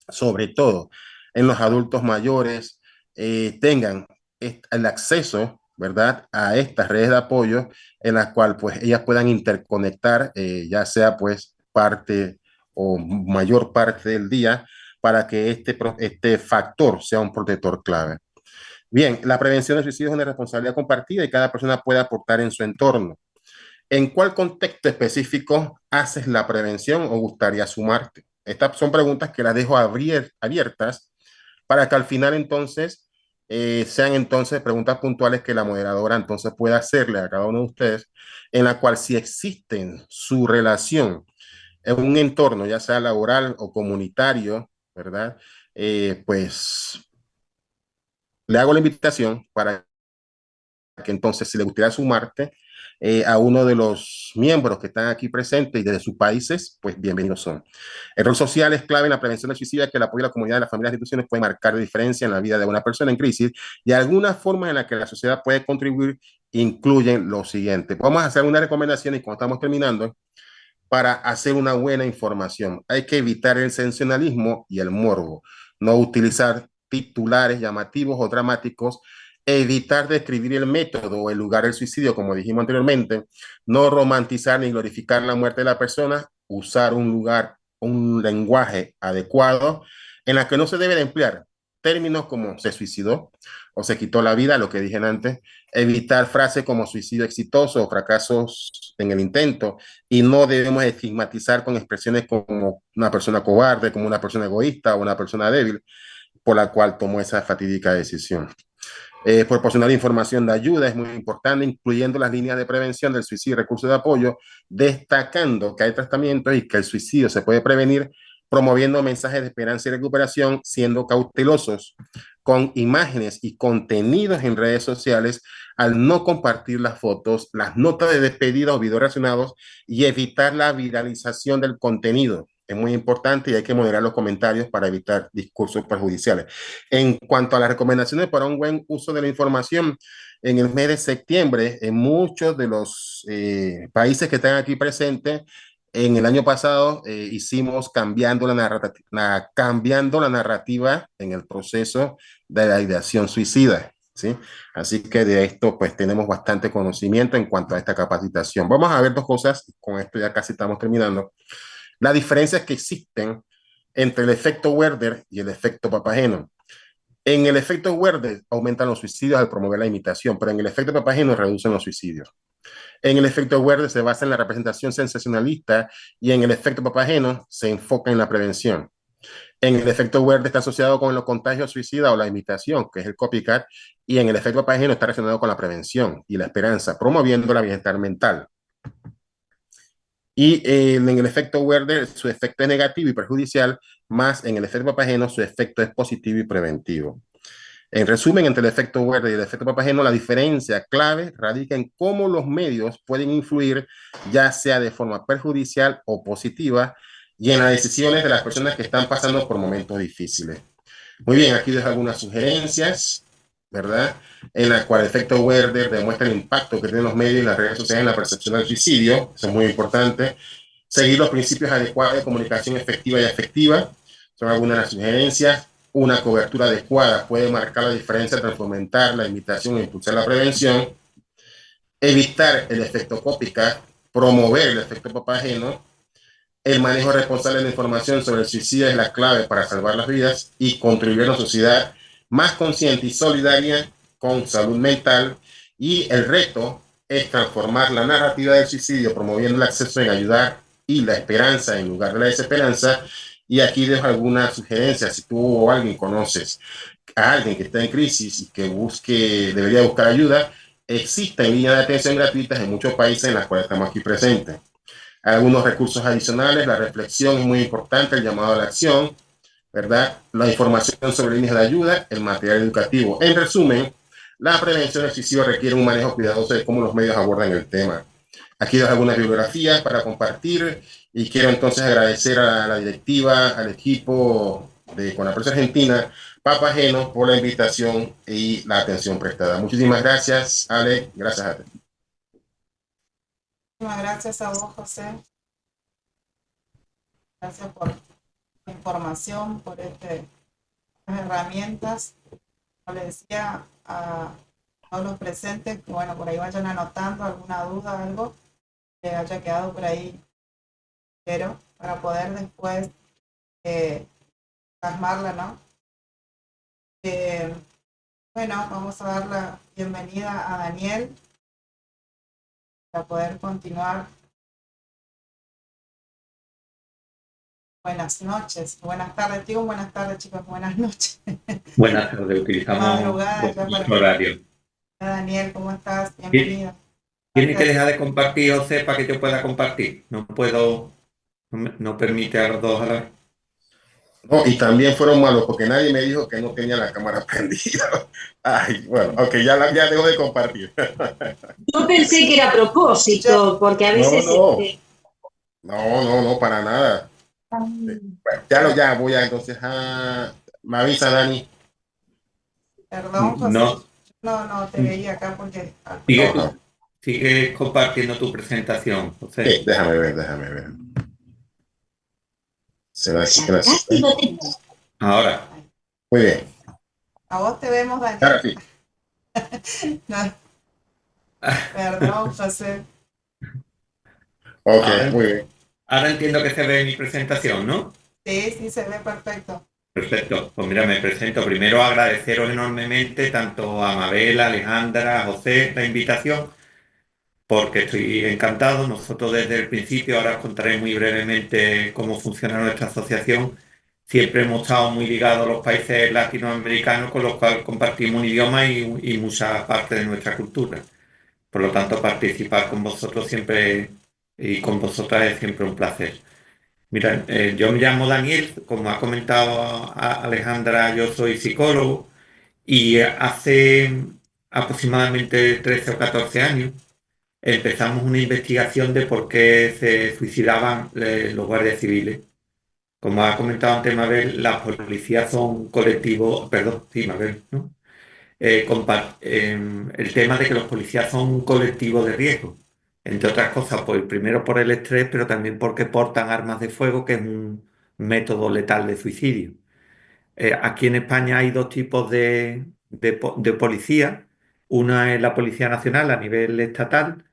sobre todo en los adultos mayores, tengan el acceso, ¿verdad?, a estas redes de apoyo en las cuales pues ellas puedan interconectar, ya sea pues parte o mayor parte del día para que este factor sea un protector clave. Bien, la prevención del suicidio es una responsabilidad compartida y cada persona puede aportar en su entorno. ¿En cuál contexto específico haces la prevención o gustaría sumarte? Estas son preguntas que las dejo abiertas para que al final entonces sean entonces preguntas puntuales que la moderadora entonces pueda hacerle a cada uno de ustedes, en la cual si existen su relación en un entorno, ya sea laboral o comunitario, ¿verdad? Pues le hago la invitación para que entonces si le gustaría sumarte a uno de los miembros que están aquí presentes y desde sus países, pues bienvenidos son. El rol social es clave en la prevención del suicidio, que el apoyo a la comunidad, de las familias y instituciones puede marcar diferencia en la vida de una persona en crisis y algunas formas en las que la sociedad puede contribuir incluyen lo siguiente. Vamos a hacer una recomendación y cuando estamos terminando, para hacer una buena información. Hay que evitar el sensacionalismo y el morbo, no utilizar titulares llamativos o dramáticos, evitar describir el método o el lugar del suicidio, como dijimos anteriormente, no romantizar ni glorificar la muerte de la persona, usar un lenguaje adecuado en la que no se debe de emplear términos como se suicidó o se quitó la vida, lo que dije antes, evitar frases como suicidio exitoso o fracasos en el intento, y no debemos estigmatizar con expresiones como una persona cobarde, como una persona egoísta o una persona débil por la cual tomó esa fatídica decisión. Proporcionar información de ayuda es muy importante, incluyendo las líneas de prevención del suicidio y recursos de apoyo, destacando que hay tratamientos y que el suicidio se puede prevenir, promoviendo mensajes de esperanza y recuperación, siendo cautelosos con imágenes y contenidos en redes sociales al no compartir las fotos, las notas de despedida o videos relacionados y evitar la viralización del contenido. Es muy importante y hay que moderar los comentarios para evitar discursos perjudiciales. En cuanto a las recomendaciones para un buen uso de la información, en el mes de septiembre, en muchos de los países que están aquí presentes, en el año pasado hicimos cambiando la narrativa en el proceso de la ideación suicida, ¿sí? Así que de esto pues tenemos bastante conocimiento en cuanto a esta capacitación. Vamos a ver dos cosas, con esto ya casi estamos terminando. Las diferencias que existen entre el efecto Werder y el efecto Papageno. En el efecto Werder aumentan los suicidios al promover la imitación, pero en el efecto Papageno reducen los suicidios. En el efecto Werder se basa en la representación sensacionalista y en el efecto Papageno se enfoca en la prevención. En el efecto Werder está asociado con los contagios suicidas o la imitación, que es el copycat, y en el efecto Papageno está relacionado con la prevención y la esperanza, promoviendo la bienestar mental. Y en el efecto Werder su efecto es negativo y perjudicial, más en el efecto Papageno su efecto es positivo y preventivo. En resumen, entre el efecto Werder y el efecto Papageno, la diferencia clave radica en cómo los medios pueden influir, ya sea de forma perjudicial o positiva, y en las decisiones de las personas que están pasando por momentos difíciles. Muy bien, aquí dejo algunas sugerencias ¿verdad? En la cual el efecto Werder demuestra el impacto que tienen los medios y las redes sociales en la percepción del suicidio, eso es muy importante. Seguir los principios adecuados de comunicación efectiva y afectiva, son algunas de las sugerencias. Una cobertura adecuada puede marcar la diferencia entre fomentar la invitación e impulsar la prevención. Evitar el efecto copycat, promover el efecto papageno. El manejo responsable de la información sobre el suicidio es la clave para salvar las vidas y contribuir a una sociedad más consciente y solidaria con salud mental. Y el reto es transformar la narrativa del suicidio, promoviendo el acceso en ayudar y la esperanza en lugar de la desesperanza. Y aquí dejo algunas sugerencias. Si tú o alguien conoces a alguien que está en crisis y que debería buscar ayuda, existen líneas de atención gratuitas en muchos países en las cuales estamos aquí presentes. Algunos recursos adicionales, la reflexión es muy importante, el llamado a la acción, ¿verdad? La información sobre líneas de ayuda, el material educativo. En resumen, la prevención del suicidio requiere un manejo cuidadoso de cómo los medios abordan el tema. Aquí doy algunas bibliografías para compartir y quiero entonces agradecer a la directiva, al equipo de Conapres Argentina, Papageno, por la invitación y la atención prestada. Muchísimas gracias, Ale. Gracias a ti. Muchísimas gracias a vos, José. Gracias por la información, por las herramientas. Como le decía a todos los presentes, que bueno, por ahí vayan anotando alguna duda, algo que haya quedado por ahí, pero para poder después plasmarla, ¿no? Bueno, vamos a dar la bienvenida a Daniel para poder continuar. Buenas noches, buenas tardes, digo buenas tardes, chicos, buenas noches. Buenas tardes, utilizamos Madrugada, ya nuestro horario. Daniel, ¿cómo estás? Bienvenido. Tiene que dejar de compartir o para que yo pueda compartir. No puedo, no permite a los dos a la vez. No, y también fueron malos porque nadie me dijo que no tenía la cámara prendida. Ay, bueno, ok, ya dejo de compartir. Yo pensé que era a propósito, porque a No, veces... no, no, para nada. Bueno, ya voy a entonces me avisa Dani. Perdón, José. No, No, te veía acá porque... sigue, sigue compartiendo tu presentación, José. Sí, déjame ver. Se va aquí que la Ahora, Muy bien. A vos te vemos, Daniel. Ahora sí. No, perdón, José. Ok, muy bien. ahora entiendo que se ve mi presentación, ¿no? Sí, se ve perfecto. Perfecto, pues mira, me presento. Primero agradeceros enormemente tanto a Mabel, a Alejandra, a José la invitación, porque estoy encantado. Nosotros desde el principio, ahora os contaré muy brevemente cómo funciona nuestra asociación. Siempre hemos estado muy ligados a los países latinoamericanos con los cuales compartimos un idioma y mucha parte de nuestra cultura. Por lo tanto, participar con vosotros siempre y con vosotras es siempre un placer. Mira, yo me llamo Daniel, como ha comentado Alejandra, yo soy psicólogo y hace aproximadamente 13 o 14 años empezamos una investigación de por qué se suicidaban los guardias civiles. Como ha comentado antes Mabel, las policías son un colectivo, perdón, sí, Mabel, ¿no? El tema de que los policías son un colectivo de riesgo, entre otras cosas, pues primero por el estrés, pero también porque portan armas de fuego, que es un método letal de suicidio. Aquí en España hay dos tipos de policía. Una es la Policía Nacional a nivel estatal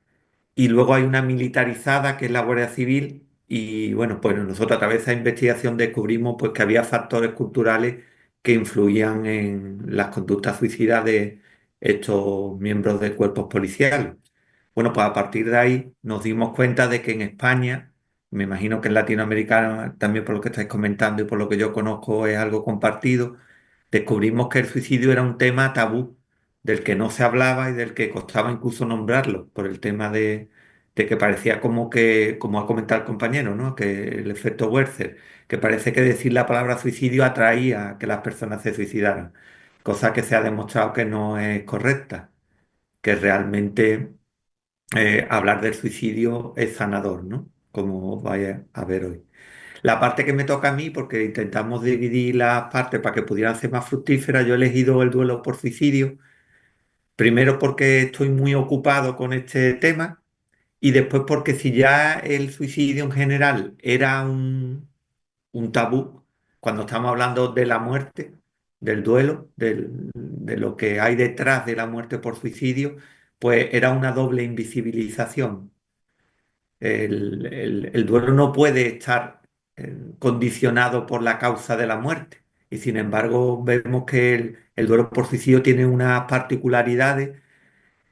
y luego hay una militarizada que es la Guardia Civil. Y bueno, pues nosotros a través de esa investigación descubrimos pues, que había factores culturales que influían en las conductas suicidas de estos miembros de cuerpos policiales. Bueno, pues a partir de ahí nos dimos cuenta de que en España, me imagino que en Latinoamérica también por lo que estáis comentando y por lo que yo conozco es algo compartido, descubrimos que el suicidio era un tema tabú, del que no se hablaba y del que costaba incluso nombrarlo, por el tema de que parecía como que, como ha comentado el compañero, ¿no? Que el efecto Werther, que parece que decir la palabra suicidio atraía a que las personas se suicidaran, cosa que se ha demostrado que no es correcta, que realmente hablar del suicidio es sanador, ¿no? Como vaya a ver hoy. La parte que me toca a mí, porque intentamos dividir las partes para que pudieran ser más fructíferas, yo he elegido el duelo por suicidio, Primero porque estoy muy ocupado con este tema y después porque si ya el suicidio en general era un tabú, cuando estamos hablando de la muerte, del duelo, de lo que hay detrás de la muerte por suicidio, pues era una doble invisibilización. El duelo no puede estar condicionado por la causa de la muerte. Y sin embargo, vemos que el duelo por suicidio tiene unas particularidades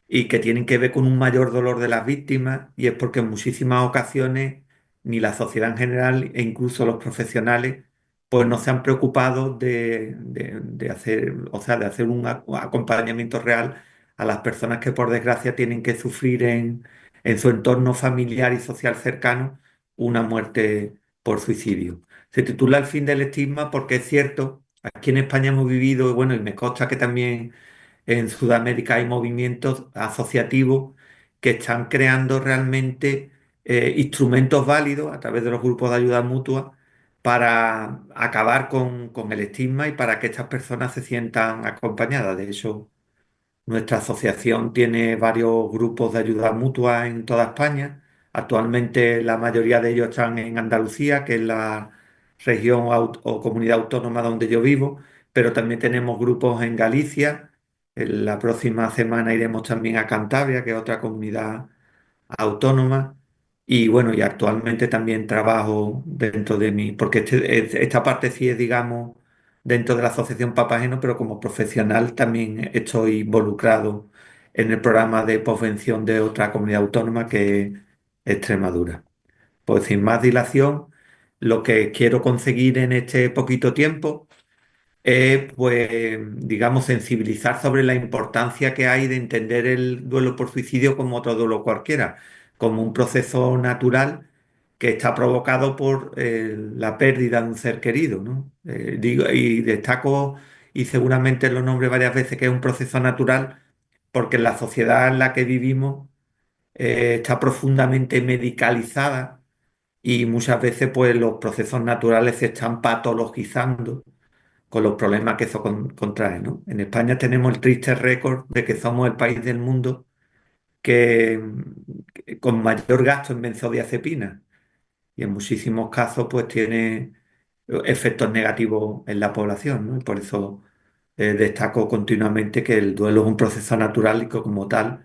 y que tienen que ver con un mayor dolor de las víctimas, y es porque en muchísimas ocasiones ni la sociedad en general e incluso los profesionales pues no se han preocupado de hacer, o sea, de hacer un acompañamiento real a las personas que por desgracia tienen que sufrir en su entorno familiar y social cercano una muerte por suicidio. Se titula El fin del estigma porque es cierto, aquí en España hemos vivido, bueno, y me consta que también en Sudamérica hay movimientos asociativos que están creando realmente instrumentos válidos a través de los grupos de ayuda mutua para acabar con el estigma y para que estas personas se sientan acompañadas. De hecho, nuestra asociación tiene varios grupos de ayuda mutua en toda España. Actualmente la mayoría de ellos están en Andalucía, que es la región o comunidad autónoma donde yo vivo, pero también tenemos grupos en Galicia. En la próxima semana iremos también a Cantabria, que es otra comunidad autónoma. Y bueno, y actualmente también trabajo dentro de mí, porque esta parte sí es, digamos, dentro de la Asociación Papageno, pero como profesional también estoy involucrado en el programa de posvención de otra comunidad autónoma que es Extremadura. Pues sin más dilación, lo que quiero conseguir en este poquito tiempo pues, digamos, sensibilizar sobre la importancia que hay de entender el duelo por suicidio como otro duelo cualquiera, como un proceso natural que está provocado por la pérdida de un ser querido, ¿no? Digo, y destaco, y seguramente lo nombré varias veces, que es un proceso natural porque la sociedad en la que vivimos está profundamente medicalizada y muchas veces pues, los procesos naturales se están patologizando con los problemas que eso contrae, ¿no? En España tenemos el triste récord de que somos el país del mundo que con mayor gasto en benzodiazepina y en muchísimos casos pues tiene efectos negativos en la población, ¿no? Y por eso destaco continuamente que el duelo es un proceso natural y que como tal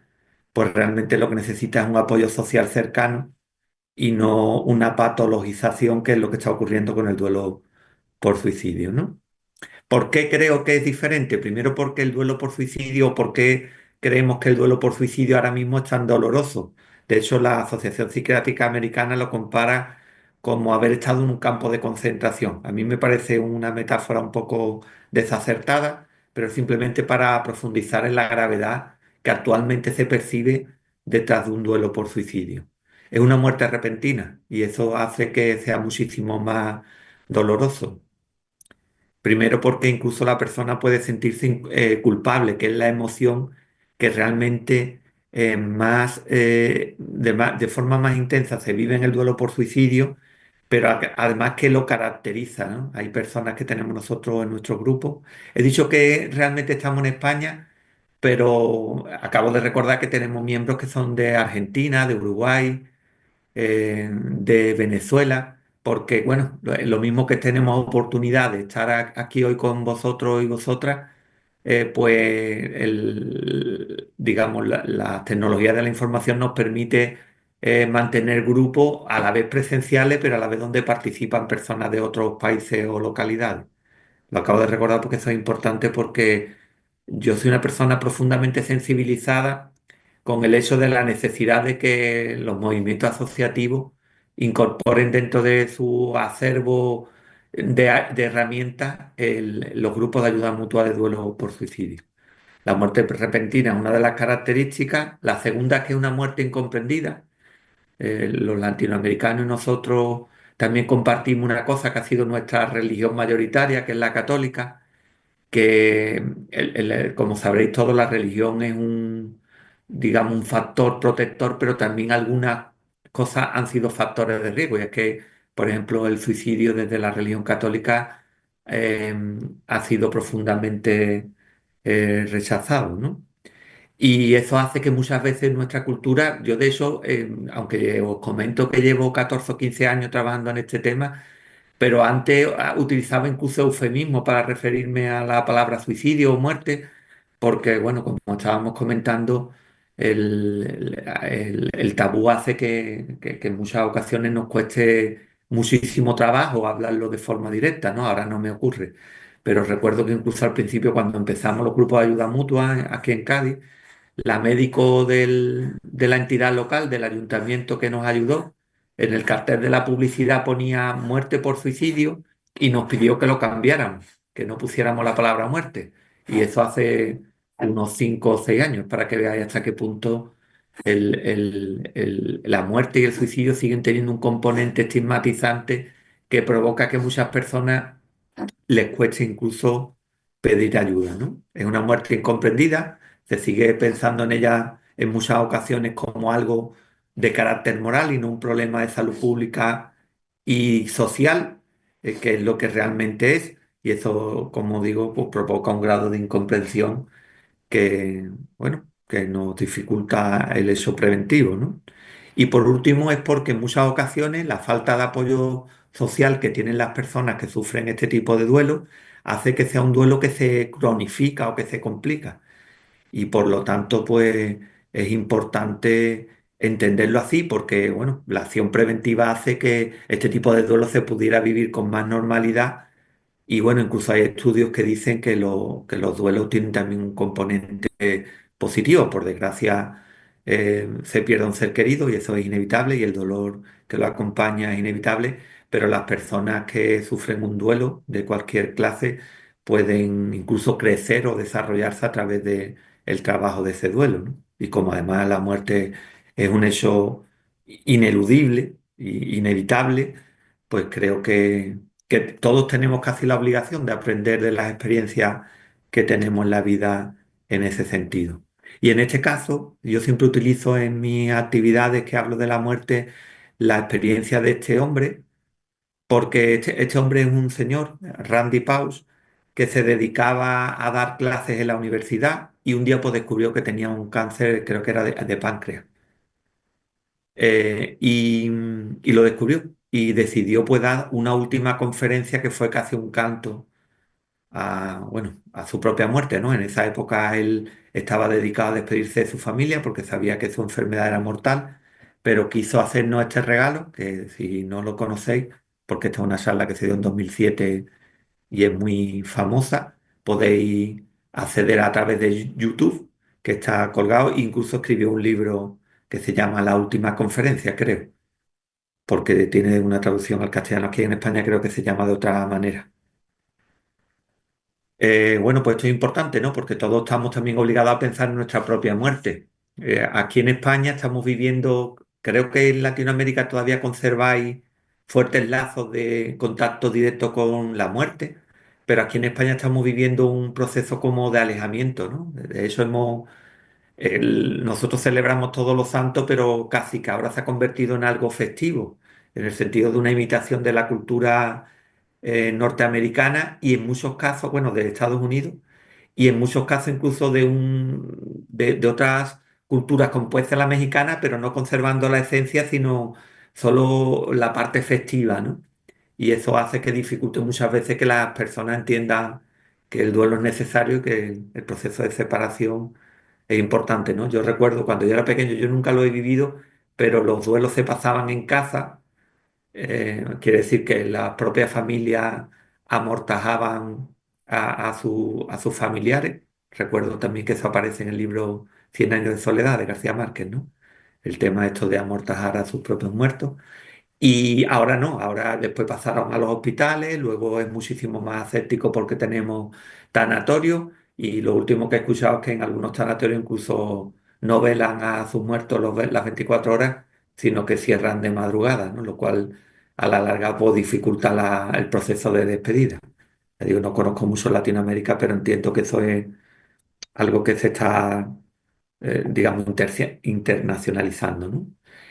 pues realmente lo que necesita es un apoyo social cercano y no una patologización que es lo que está ocurriendo con el duelo por suicidio, ¿no? ¿Por qué creo que es diferente? Primero porque el duelo por suicidio, ¿por qué creemos que el duelo por suicidio ahora mismo es tan doloroso? De hecho, la Asociación Psiquiátrica Americana lo compara como haber estado en un campo de concentración. A mí me parece una metáfora un poco desacertada, pero simplemente para profundizar en la gravedad que actualmente se percibe detrás de un duelo por suicidio. Es una muerte repentina y eso hace que sea muchísimo más doloroso. Primero porque incluso la persona puede sentirse culpable, que es la emoción que realmente de forma más intensa se vive en el duelo por suicidio, pero además que lo caracteriza, ¿no? Hay personas que tenemos nosotros en nuestro grupo. He dicho que realmente estamos en España, pero acabo de recordar que tenemos miembros que son de Argentina, de Uruguay, de Venezuela, porque bueno, lo mismo que tenemos oportunidad de estar aquí hoy con vosotros y vosotras, pues digamos, la tecnología de la información nos permite mantener grupos a la vez presenciales, pero a la vez donde participan personas de otros países o localidades. Lo acabo de recordar porque eso es importante porque yo soy una persona profundamente sensibilizada con el hecho de la necesidad de que los movimientos asociativos incorporen dentro de su acervo de herramientas los grupos de ayuda mutua de duelo por suicidio. La muerte repentina es una de las características. La segunda es que es una muerte incomprendida. Los latinoamericanos y nosotros también compartimos una cosa que ha sido nuestra religión mayoritaria, que es la católica, que como sabréis todos, la religión es digamos, un factor protector, pero también algunas cosas han sido factores de riesgo. Y es que, por ejemplo, el suicidio desde la religión católica ha sido profundamente rechazado, ¿no? Y eso hace que muchas veces nuestra cultura, yo de eso, aunque os comento que llevo 14 o 15 años trabajando en este tema, pero antes utilizaba incluso eufemismo para referirme a la palabra suicidio o muerte, porque, bueno, como estábamos comentando, el tabú hace que en muchas ocasiones nos cueste muchísimo trabajo hablarlo de forma directa, ¿no? Ahora no me ocurre. Pero recuerdo que incluso al principio, cuando empezamos los grupos de ayuda mutua aquí en Cádiz, la médico de la entidad local, del ayuntamiento que nos ayudó, en el cartel de la publicidad ponía muerte por suicidio y nos pidió que lo cambiáramos, que no pusiéramos la palabra muerte. Y eso hace unos 5 o 6 años, para que veáis hasta qué punto la muerte y el suicidio siguen teniendo un componente estigmatizante que provoca que muchas personas les cueste incluso pedir ayuda, ¿no? Es una muerte incomprendida, se sigue pensando en ella en muchas ocasiones como algo de carácter moral y no un problema de salud pública y social, que es lo que realmente es, y eso, como digo, pues provoca un grado de incomprensión que, bueno, que nos dificulta el hecho preventivo, ¿no? Y por último es porque en muchas ocasiones la falta de apoyo social que tienen las personas que sufren este tipo de duelo hace que sea un duelo que se cronifica o que se complica. Y por lo tanto, pues es importante entenderlo así porque, bueno, la acción preventiva hace que este tipo de duelo se pudiera vivir con más normalidad y bueno, incluso hay estudios que dicen que los duelos tienen también un componente positivo. Por desgracia, se pierde un ser querido y eso es inevitable y el dolor que lo acompaña es inevitable, pero las personas que sufren un duelo de cualquier clase pueden incluso crecer o desarrollarse a través de el trabajo de ese duelo, ¿no? Y como además la muerte es un hecho ineludible e inevitable, pues creo que todos tenemos casi la obligación de aprender de las experiencias que tenemos en la vida en ese sentido. Y en este caso, yo siempre utilizo en mis actividades que hablo de la muerte la experiencia de este hombre, porque este hombre es un señor, Randy Paus, que se dedicaba a dar clases en la universidad y un día pues descubrió que tenía un cáncer, creo que era de páncreas. Y lo descubrió y decidió pues dar una última conferencia que fue casi un canto a, bueno, a su propia muerte, ¿no? En esa época él estaba dedicado a despedirse de su familia porque sabía que su enfermedad era mortal, pero quiso hacernos este regalo, que si no lo conocéis, porque esta es una charla que se dio en 2007 y es muy famosa, podéis acceder a través de YouTube, que está colgado, e incluso escribió un libro que se llama La Última Conferencia, creo, porque tiene una traducción al castellano. Aquí en España creo que se llama de otra manera. Bueno, pues esto es importante, ¿no? Porque todos estamos también obligados a pensar en nuestra propia muerte. Aquí en España estamos viviendo, creo que en Latinoamérica todavía conserváis fuertes lazos de contacto directo con la muerte, pero aquí en España estamos viviendo un proceso como de alejamiento, ¿no? De eso nosotros celebramos todos los santos, pero casi que ahora se ha convertido en algo festivo, en el sentido de una imitación de la cultura norteamericana y en muchos casos, bueno, de Estados Unidos, y en muchos casos incluso de otras culturas como puede ser la mexicana, pero no conservando la esencia, sino solo la parte festiva, ¿no? Y eso hace que dificulte muchas veces que las personas entiendan que el duelo es necesario y que el proceso de separación es importante, ¿no? Yo recuerdo cuando yo era pequeño, yo nunca lo he vivido, pero los duelos se pasaban en casa. Quiere decir que las propias familias amortajaban a sus familiares. Recuerdo también que eso aparece en el libro Cien años de soledad de García Márquez, ¿no? El tema esto de amortajar a sus propios muertos. Y ahora no, ahora después pasaron a los hospitales, luego es muchísimo más escéptico porque tenemos tanatorios y lo último que he escuchado es que en algunos tanatorios incluso no velan a sus muertos las 24 horas, sino que cierran de madrugada, ¿no? Lo cual a la larga pues, dificulta el proceso de despedida. Ya digo, no conozco mucho Latinoamérica, pero entiendo que eso es algo que se está digamos, internacionalizando, ¿no?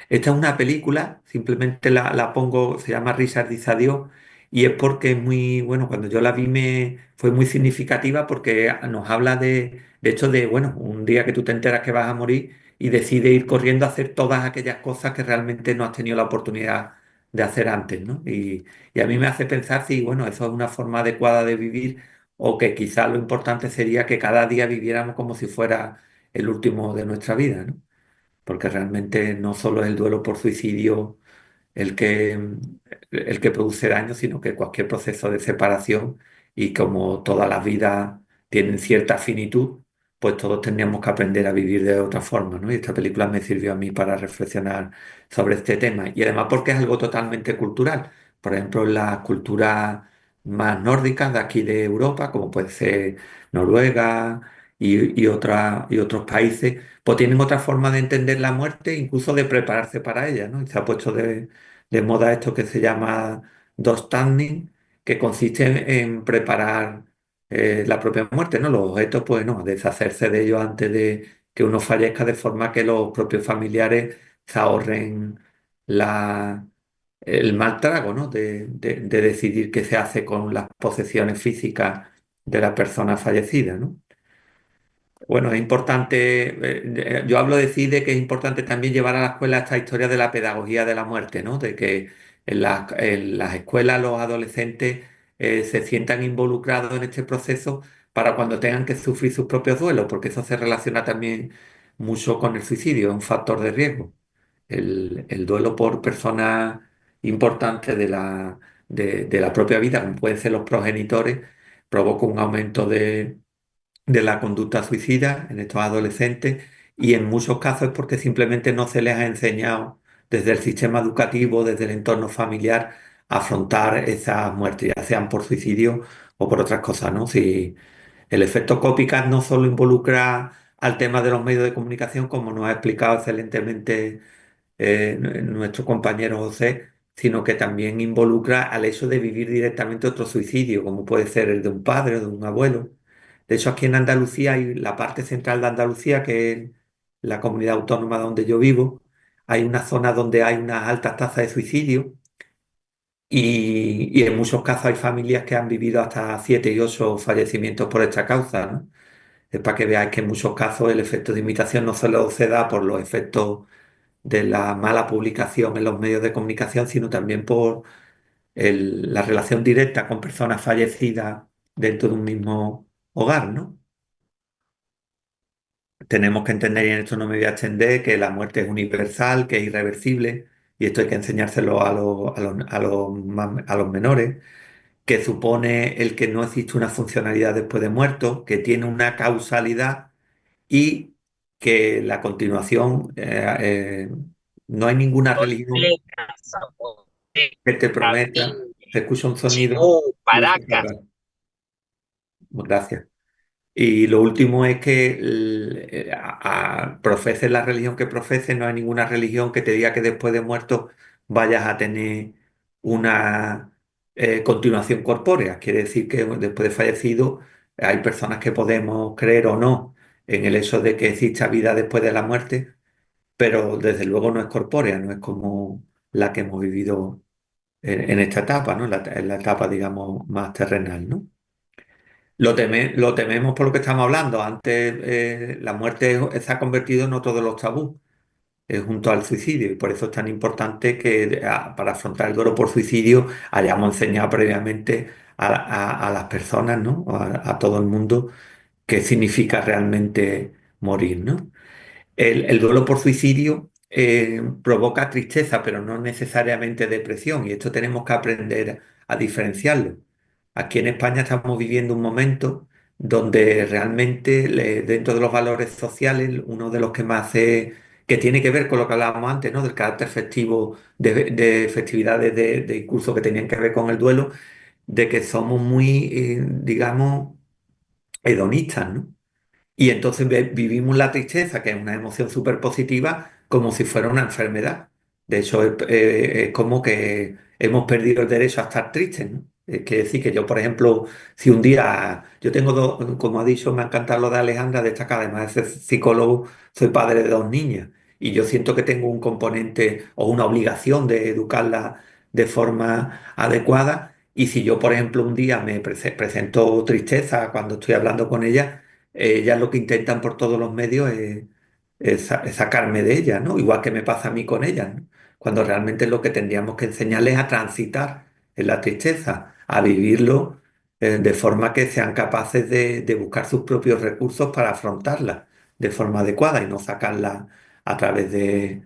Esta es una película, simplemente la pongo, se llama Richard Dice Adiós, y es porque es muy, bueno, cuando yo la vi fue muy significativa porque nos habla de hecho, de, bueno, un un día que tú te enteras que vas a morir y decides ir corriendo a hacer todas aquellas cosas que realmente no has tenido la oportunidad de hacer antes, ¿no? Y a mí me hace pensar si, bueno, eso es una forma adecuada de vivir o que quizás lo importante sería que cada día viviéramos como si fuera el último de nuestra vida, ¿no? Porque realmente no solo es el duelo por suicidio el que, el que produce daño, sino que cualquier proceso de separación y como todas las vidas tienen cierta finitud, pues todos tendríamos que aprender a vivir de otra forma, ¿no? Y esta película me sirvió a mí para reflexionar sobre este tema. Y además porque es algo totalmente cultural. Por ejemplo, en las culturas más nórdicas de aquí de Europa, como puede ser Noruega y otros países, pues tienen otra forma de entender la muerte, incluso de prepararse para ella, ¿no? Y se ha puesto de moda esto que se llama Standing, que consiste en preparar la propia muerte, ¿no? Los objetos, pues no, deshacerse de ellos antes de que uno fallezca, de forma que los propios familiares se ahorren la, el mal trago, ¿no? De decidir qué se hace con las posesiones físicas de la persona fallecida, ¿no? Bueno, es importante, yo hablo de CIDE, que es importante también llevar a la escuela esta historia de la pedagogía de la muerte, ¿no? De que en las escuelas los adolescentes se sientan involucrados en este proceso para cuando tengan que sufrir sus propios duelos, porque eso se relaciona también mucho con el suicidio, es un factor de riesgo. El duelo por personas importantes de la propia vida, como pueden ser los progenitores, provoca un aumento de la conducta suicida en estos adolescentes y en muchos casos es porque simplemente no se les ha enseñado desde el sistema educativo, desde el entorno familiar, a afrontar esas muertes, ya sean por suicidio o por otras cosas, ¿no? Si el efecto copycat no solo involucra al tema de los medios de comunicación, como nos ha explicado excelentemente nuestro compañero José, sino que también involucra al hecho de vivir directamente otro suicidio, como puede ser el de un padre o de un abuelo. De hecho, aquí en Andalucía hay la parte central de Andalucía, que es la comunidad autónoma donde yo vivo, hay una zona donde hay unas altas tasas de suicidio y en muchos casos hay familias que han vivido hasta 7 y 8 fallecimientos por esta causa, ¿no? Es para que veáis que en muchos casos el efecto de imitación no solo se da por los efectos de la mala publicación en los medios de comunicación, sino también por la relación directa con personas fallecidas dentro de un mismo hogar, ¿no? Tenemos que entender, y en esto no me voy a extender, que la muerte es universal, que es irreversible, y esto hay que enseñárselo a los menores, que supone el que no existe una funcionalidad después de muerto, que tiene una causalidad y que la continuación, no hay ninguna religión que te prometa. Se escucha un sonido. Gracias. Y lo último es que profeses la religión que profeses, no hay ninguna religión que te diga que después de muerto vayas a tener una continuación corpórea. Quiere decir que después de fallecido hay personas que podemos creer o no en el hecho de que exista vida después de la muerte, pero desde luego no es corpórea, no es como la que hemos vivido en esta etapa, ¿no? En la etapa, digamos, más terrenal, ¿no? Lo tememos por lo que estamos hablando. Antes la muerte se ha convertido en otro de los tabús, junto al suicidio, y por eso es tan importante que para afrontar el duelo por suicidio hayamos enseñado previamente a las personas, ¿no? A todo el mundo qué significa realmente morir, ¿no? El duelo por suicidio provoca tristeza, pero no necesariamente depresión, y esto tenemos que aprender a diferenciarlo. Aquí en España estamos viviendo un momento donde realmente dentro de los valores sociales, uno de los que más que tiene que ver con lo que hablábamos antes, ¿no? Del carácter festivo, de festividades de curso que tenían que ver con el duelo, de que somos muy, digamos, hedonistas, ¿no? Y entonces vivimos la tristeza, que es una emoción súper positiva, como si fuera una enfermedad. De hecho, es como que hemos perdido el derecho a estar tristes, ¿no? Quiere decir que yo, por ejemplo, si un día, yo tengo dos, como ha dicho, me ha encantado lo de Alejandra, destacar, además de ser psicólogo, soy padre de 2 niñas. Y yo siento que tengo un componente o una obligación de educarla de forma adecuada. Y si yo, por ejemplo, un día me presento tristeza cuando estoy hablando con ella, ellas lo que intentan por todos los medios es sacarme de ella, ¿no? Igual que me pasa a mí con ellas, ¿no? Cuando realmente lo que tendríamos que enseñarles a transitar en la tristeza, a vivirlo de forma que sean capaces de buscar sus propios recursos para afrontarla de forma adecuada y no sacarla a través de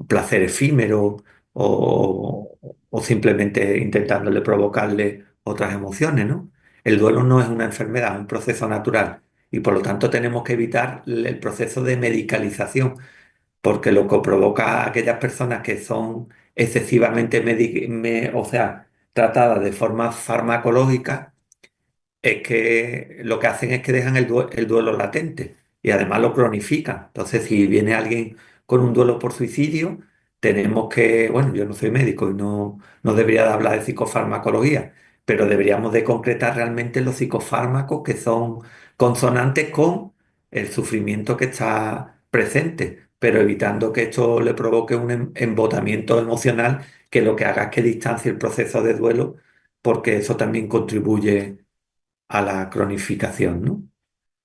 placer efímero o, o simplemente intentándole provocarle otras emociones, ¿no? El duelo no es una enfermedad, es un proceso natural y por lo tanto tenemos que evitar el proceso de medicalización, porque lo que provoca a aquellas personas que son excesivamente o sea, tratadas de forma farmacológica es que lo que hacen es que dejan el duelo latente y además lo cronifican. Entonces, si viene alguien con un duelo por suicidio, tenemos que, bueno, yo no soy médico y no debería de hablar de psicofarmacología, pero deberíamos de concretar realmente los psicofármacos que son consonantes con el sufrimiento que está presente, pero evitando que esto le provoque un embotamiento emocional que lo que haga es que distancie el proceso de duelo, porque eso también contribuye a la cronificación, ¿no?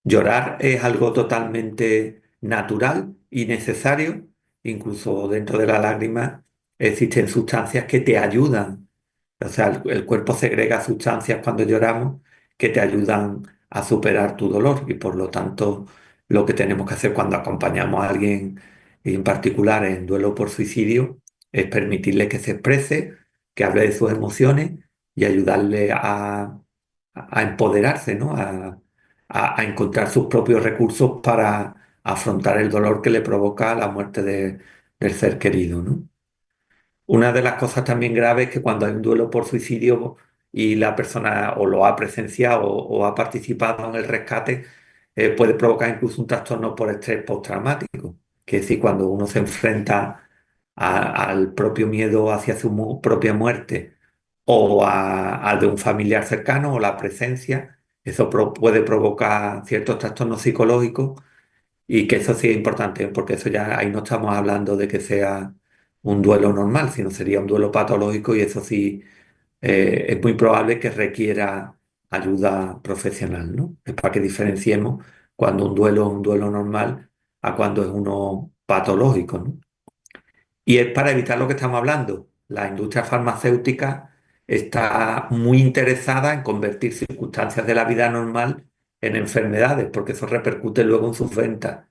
Llorar es algo totalmente natural y necesario. Incluso dentro de la lágrima existen sustancias que te ayudan. O sea, el cuerpo segrega sustancias cuando lloramos que te ayudan a superar tu dolor y por lo tanto lo que tenemos que hacer cuando acompañamos a alguien, y en particular en duelo por suicidio, es permitirle que se exprese, que hable de sus emociones y ayudarle a empoderarse, ¿no? A encontrar sus propios recursos para afrontar el dolor que le provoca la muerte del ser querido, ¿no? Una de las cosas también graves es que cuando hay un duelo por suicidio y la persona o lo ha presenciado o ha participado en el rescate, puede provocar incluso un trastorno por estrés postraumático, que es decir, cuando uno se enfrenta al propio miedo hacia su propia muerte o al de un familiar cercano o la presencia, eso puede provocar ciertos trastornos psicológicos y que eso sí es importante, porque eso ya ahí no estamos hablando de que sea un duelo normal, sino sería un duelo patológico y eso sí es muy probable que requiera ayuda profesional, ¿no? Es para que diferenciemos cuando un duelo es un duelo normal a cuando es uno patológico, ¿no? Y es para evitar lo que estamos hablando. La industria farmacéutica está muy interesada en convertir circunstancias de la vida normal en enfermedades, porque eso repercute luego en sus ventas.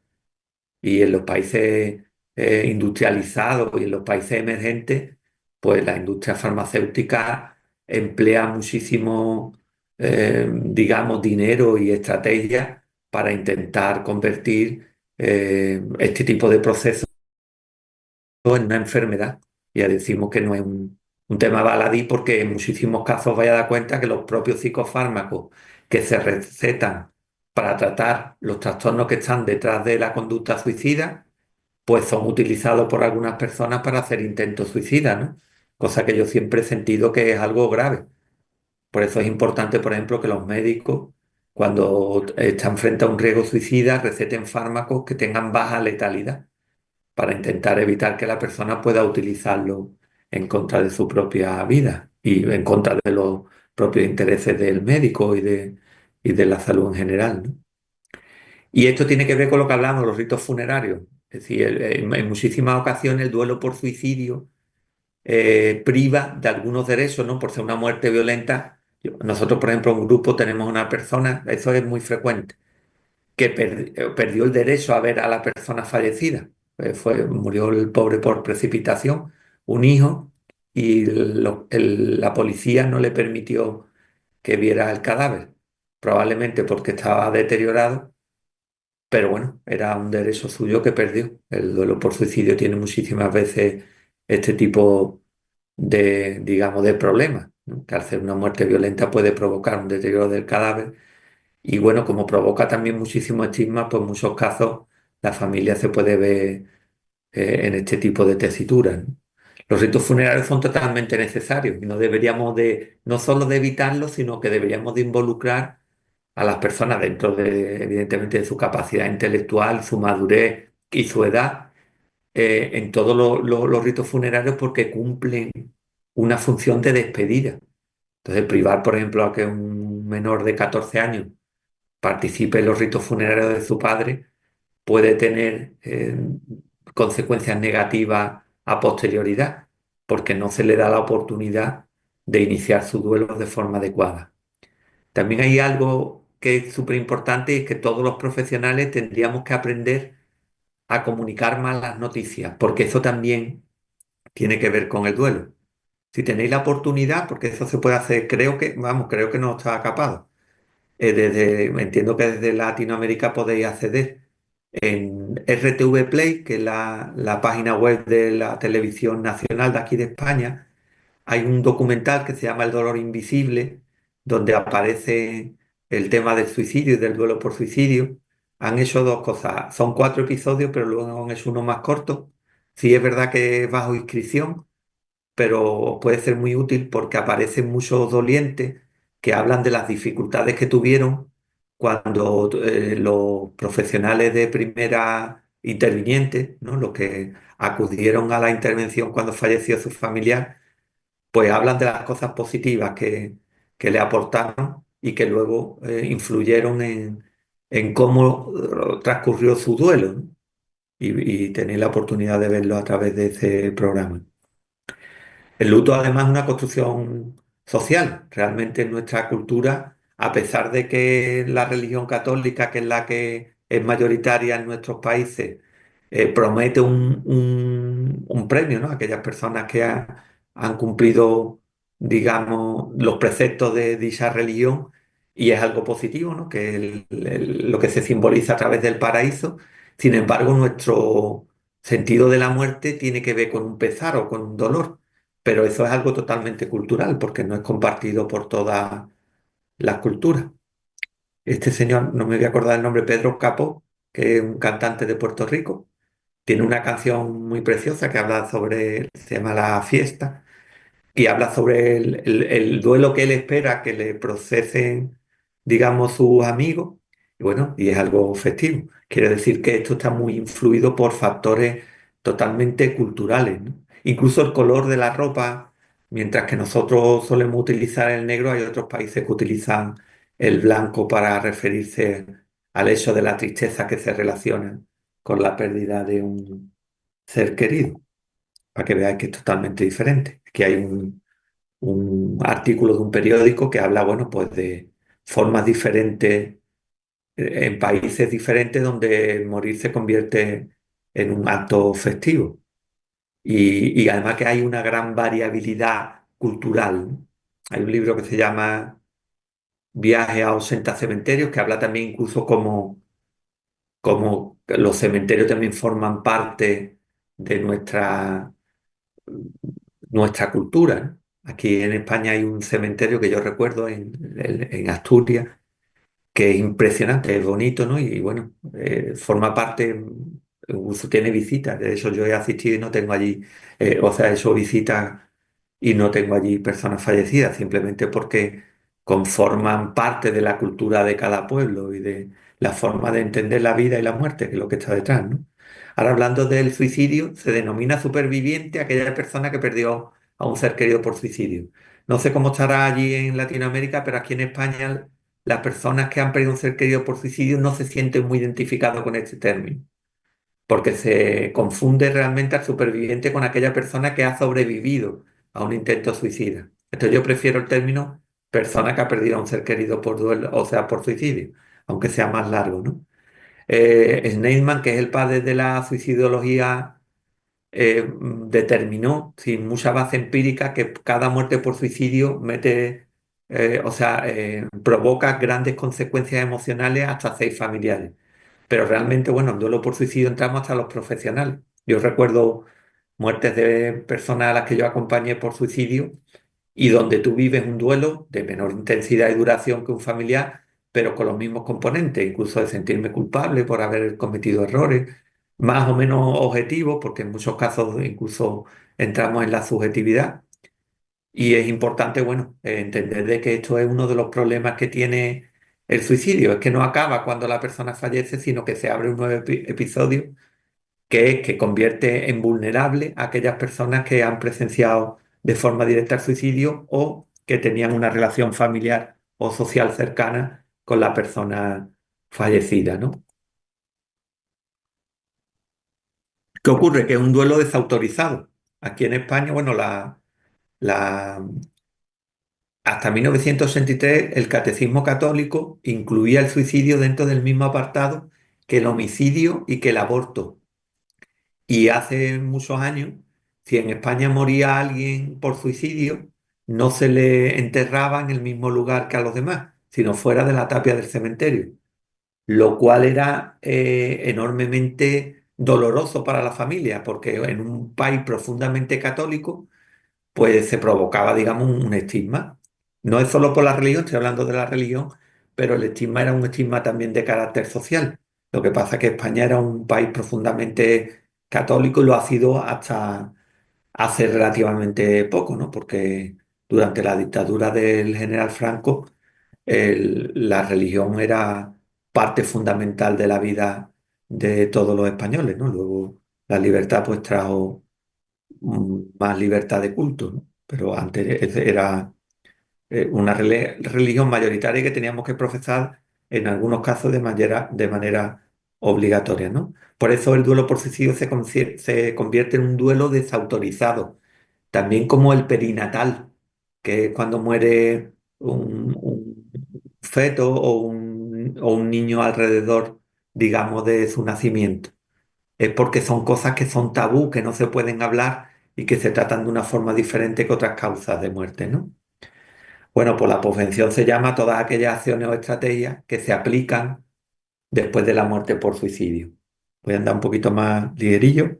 Y en los países industrializados y en los países emergentes, pues la industria farmacéutica emplea muchísimo, digamos, dinero y estrategias para intentar convertir este tipo de procesos en una enfermedad. Ya decimos que no es un tema baladí porque en muchísimos casos vaya a dar cuenta que los propios psicofármacos que se recetan para tratar los trastornos que están detrás de la conducta suicida, pues son utilizados por algunas personas para hacer intentos suicidas, ¿no? Cosa que yo siempre he sentido que es algo grave. Por eso es importante, por ejemplo, que los médicos, cuando están frente a un riesgo suicida, receten fármacos que tengan baja letalidad para intentar evitar que la persona pueda utilizarlo en contra de su propia vida y en contra de los propios intereses del médico y de la salud en general, ¿no? Y esto tiene que ver con lo que hablamos, los ritos funerarios. Es decir, en muchísimas ocasiones el duelo por suicidio priva de algunos derechos, ¿no? Por ser una muerte violenta. Nosotros, por ejemplo, en un grupo tenemos una persona, eso es muy frecuente, que perdió el derecho a ver a la persona fallecida. Murió el pobre por precipitación, un hijo, y la policía no le permitió que viera el cadáver, probablemente porque estaba deteriorado, pero bueno, era un derecho suyo que perdió. El duelo por suicidio tiene muchísimas veces este tipo de, digamos, de problemas, ¿no? Que al ser una muerte violenta puede provocar un deterioro del cadáver y bueno, como provoca también muchísimo estigma, pues en muchos casos la familia se puede ver en este tipo de tesituras, ¿no? Los ritos funerarios son totalmente necesarios y no deberíamos no solo de evitarlos, sino que deberíamos de involucrar a las personas dentro de, evidentemente, de su capacidad intelectual, su madurez y su edad en todos los ritos funerarios porque cumplen una función de despedida. Entonces, privar, por ejemplo, a que un menor de 14 años participe en los ritos funerarios de su padre, puede tener consecuencias negativas a posterioridad, porque no se le da la oportunidad de iniciar su duelo de forma adecuada. También hay algo que es súper importante y es que todos los profesionales tendríamos que aprender a comunicar más las noticias, porque eso también tiene que ver con el duelo. Si tenéis la oportunidad, porque eso se puede hacer, creo que no está capado. Entiendo que desde Latinoamérica podéis acceder en RTV Play, que es la página web de la televisión nacional de aquí de España. Hay un documental que se llama El dolor invisible, donde aparece el tema del suicidio y del duelo por suicidio. Han hecho dos cosas. Son 4 episodios, pero luego han hecho uno más corto. Sí es verdad que es bajo inscripción, pero puede ser muy útil porque aparecen muchos dolientes que hablan de las dificultades que tuvieron cuando los profesionales de primera intervinientes, ¿no? Los que acudieron a la intervención cuando falleció su familiar, pues hablan de las cosas positivas que le aportaron y que luego influyeron en cómo transcurrió su duelo, ¿no? Y tenéis la oportunidad de verlo a través de ese programa. El luto además es una construcción social. Realmente en nuestra cultura, a pesar de que la religión católica, que es la que es mayoritaria en nuestros países, promete un premio, ¿no? A aquellas personas que han cumplido, digamos, los preceptos de dicha religión, y es algo positivo, ¿no? Que lo que se simboliza a través del paraíso. Sin embargo, nuestro sentido de la muerte tiene que ver con un pesar o con un dolor, pero eso es algo totalmente cultural porque no es compartido por todas las culturas. Este señor, no me voy a acordar el nombre, Pedro Capó, que es un cantante de Puerto Rico, tiene una canción muy preciosa que habla sobre, se llama La Fiesta, y habla sobre el duelo que él espera que le procesen, digamos, sus amigos, y bueno, y es algo festivo. Quiere decir que esto está muy influido por factores totalmente culturales, ¿no? Incluso el color de la ropa, mientras que nosotros solemos utilizar el negro, hay otros países que utilizan el blanco para referirse al hecho de la tristeza que se relaciona con la pérdida de un ser querido, para que veáis que es totalmente diferente, que hay un artículo de un periódico que habla, bueno, pues de formas diferentes en países diferentes donde el morir se convierte en un acto festivo. Y además que hay una gran variabilidad cultural, ¿no? Hay un libro que se llama Viaje a 80 cementerios, que habla también incluso como los cementerios también forman parte de nuestra cultura, ¿no? Aquí en España hay un cementerio que yo recuerdo en Asturias, que es impresionante, es bonito, ¿no? Y bueno, forma parte, incluso tiene visitas. De hecho, yo he asistido y no tengo allí, o sea, he hecho visitas y no tengo allí personas fallecidas, simplemente porque conforman parte de la cultura de cada pueblo y de la forma de entender la vida y la muerte, que es lo que está detrás, ¿no? Ahora, hablando del suicidio, se denomina superviviente a aquella persona que perdió a un ser querido por suicidio. No sé cómo estará allí en Latinoamérica, pero aquí en España las personas que han perdido un ser querido por suicidio no se sienten muy identificados con este término, porque se confunde realmente al superviviente con aquella persona que ha sobrevivido a un intento suicida. Entonces yo prefiero el término persona que ha perdido a un ser querido por duelo, o sea, por suicidio, aunque sea más largo, ¿no? Schneidman, que es el padre de la suicidología, determinó, sin mucha base empírica, que cada muerte por suicidio provoca grandes consecuencias emocionales hasta 6 familiares. Pero realmente, bueno, en duelo por suicidio entramos hasta los profesionales. Yo recuerdo muertes de personas a las que yo acompañé por suicidio y donde tú vives un duelo de menor intensidad y duración que un familiar, pero con los mismos componentes, incluso de sentirme culpable por haber cometido errores, más o menos objetivos, porque en muchos casos incluso entramos en la subjetividad. Y es importante, bueno, entender de que esto es uno de los problemas que tiene el suicidio, es que no acaba cuando la persona fallece, sino que se abre un nuevo episodio que es que convierte en vulnerable a aquellas personas que han presenciado de forma directa el suicidio o que tenían una relación familiar o social cercana con la persona fallecida, ¿no? ¿Qué ocurre? Que es un duelo desautorizado. Aquí en España, bueno, la, hasta 1963 el catecismo católico incluía el suicidio dentro del mismo apartado que el homicidio y que el aborto. Y hace muchos años, si en España moría alguien por suicidio, no se le enterraba en el mismo lugar que a los demás, sino fuera de la tapia del cementerio, lo cual era enormemente doloroso para la familia, porque en un país profundamente católico, pues se provocaba, digamos, un estigma. No es solo por la religión, estoy hablando de la religión, pero el estigma era un estigma también de carácter social. Lo que pasa es que España era un país profundamente católico y lo ha sido hasta hace relativamente poco, ¿no? Porque durante la dictadura del general Franco, la religión era parte fundamental de la vida de todos los españoles, ¿no? Luego la libertad pues trajo más libertad de culto, ¿no? Pero antes era una religión mayoritaria que teníamos que profesar en algunos casos de manera obligatoria, ¿no? Por eso el duelo por suicidio se convierte en un duelo desautorizado, también como el perinatal, que es cuando muere un feto o un niño alrededor, digamos, de su nacimiento. Es porque son cosas que son tabú, que no se pueden hablar y que se tratan de una forma diferente que otras causas de muerte, ¿no? Bueno, pues la posvención se llama a todas aquellas acciones o estrategias que se aplican después de la muerte por suicidio. Voy a andar un poquito más ligerillo.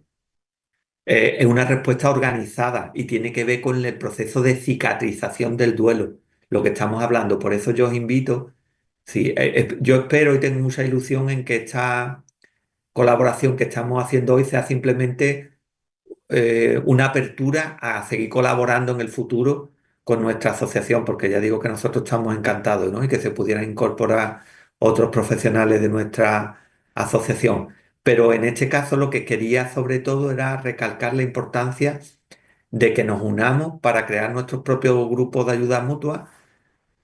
Es una respuesta organizada y tiene que ver con el proceso de cicatrización del duelo, lo que estamos hablando. Por eso yo os invito, sí, yo espero y tengo mucha ilusión en que esta colaboración que estamos haciendo hoy sea simplemente una apertura a seguir colaborando en el futuro con nuestra asociación, porque ya digo que nosotros estamos encantados, ¿no? Y que se pudieran incorporar otros profesionales de nuestra asociación. Pero en este caso lo que quería sobre todo era recalcar la importancia de que nos unamos para crear nuestros propios grupos de ayuda mutua,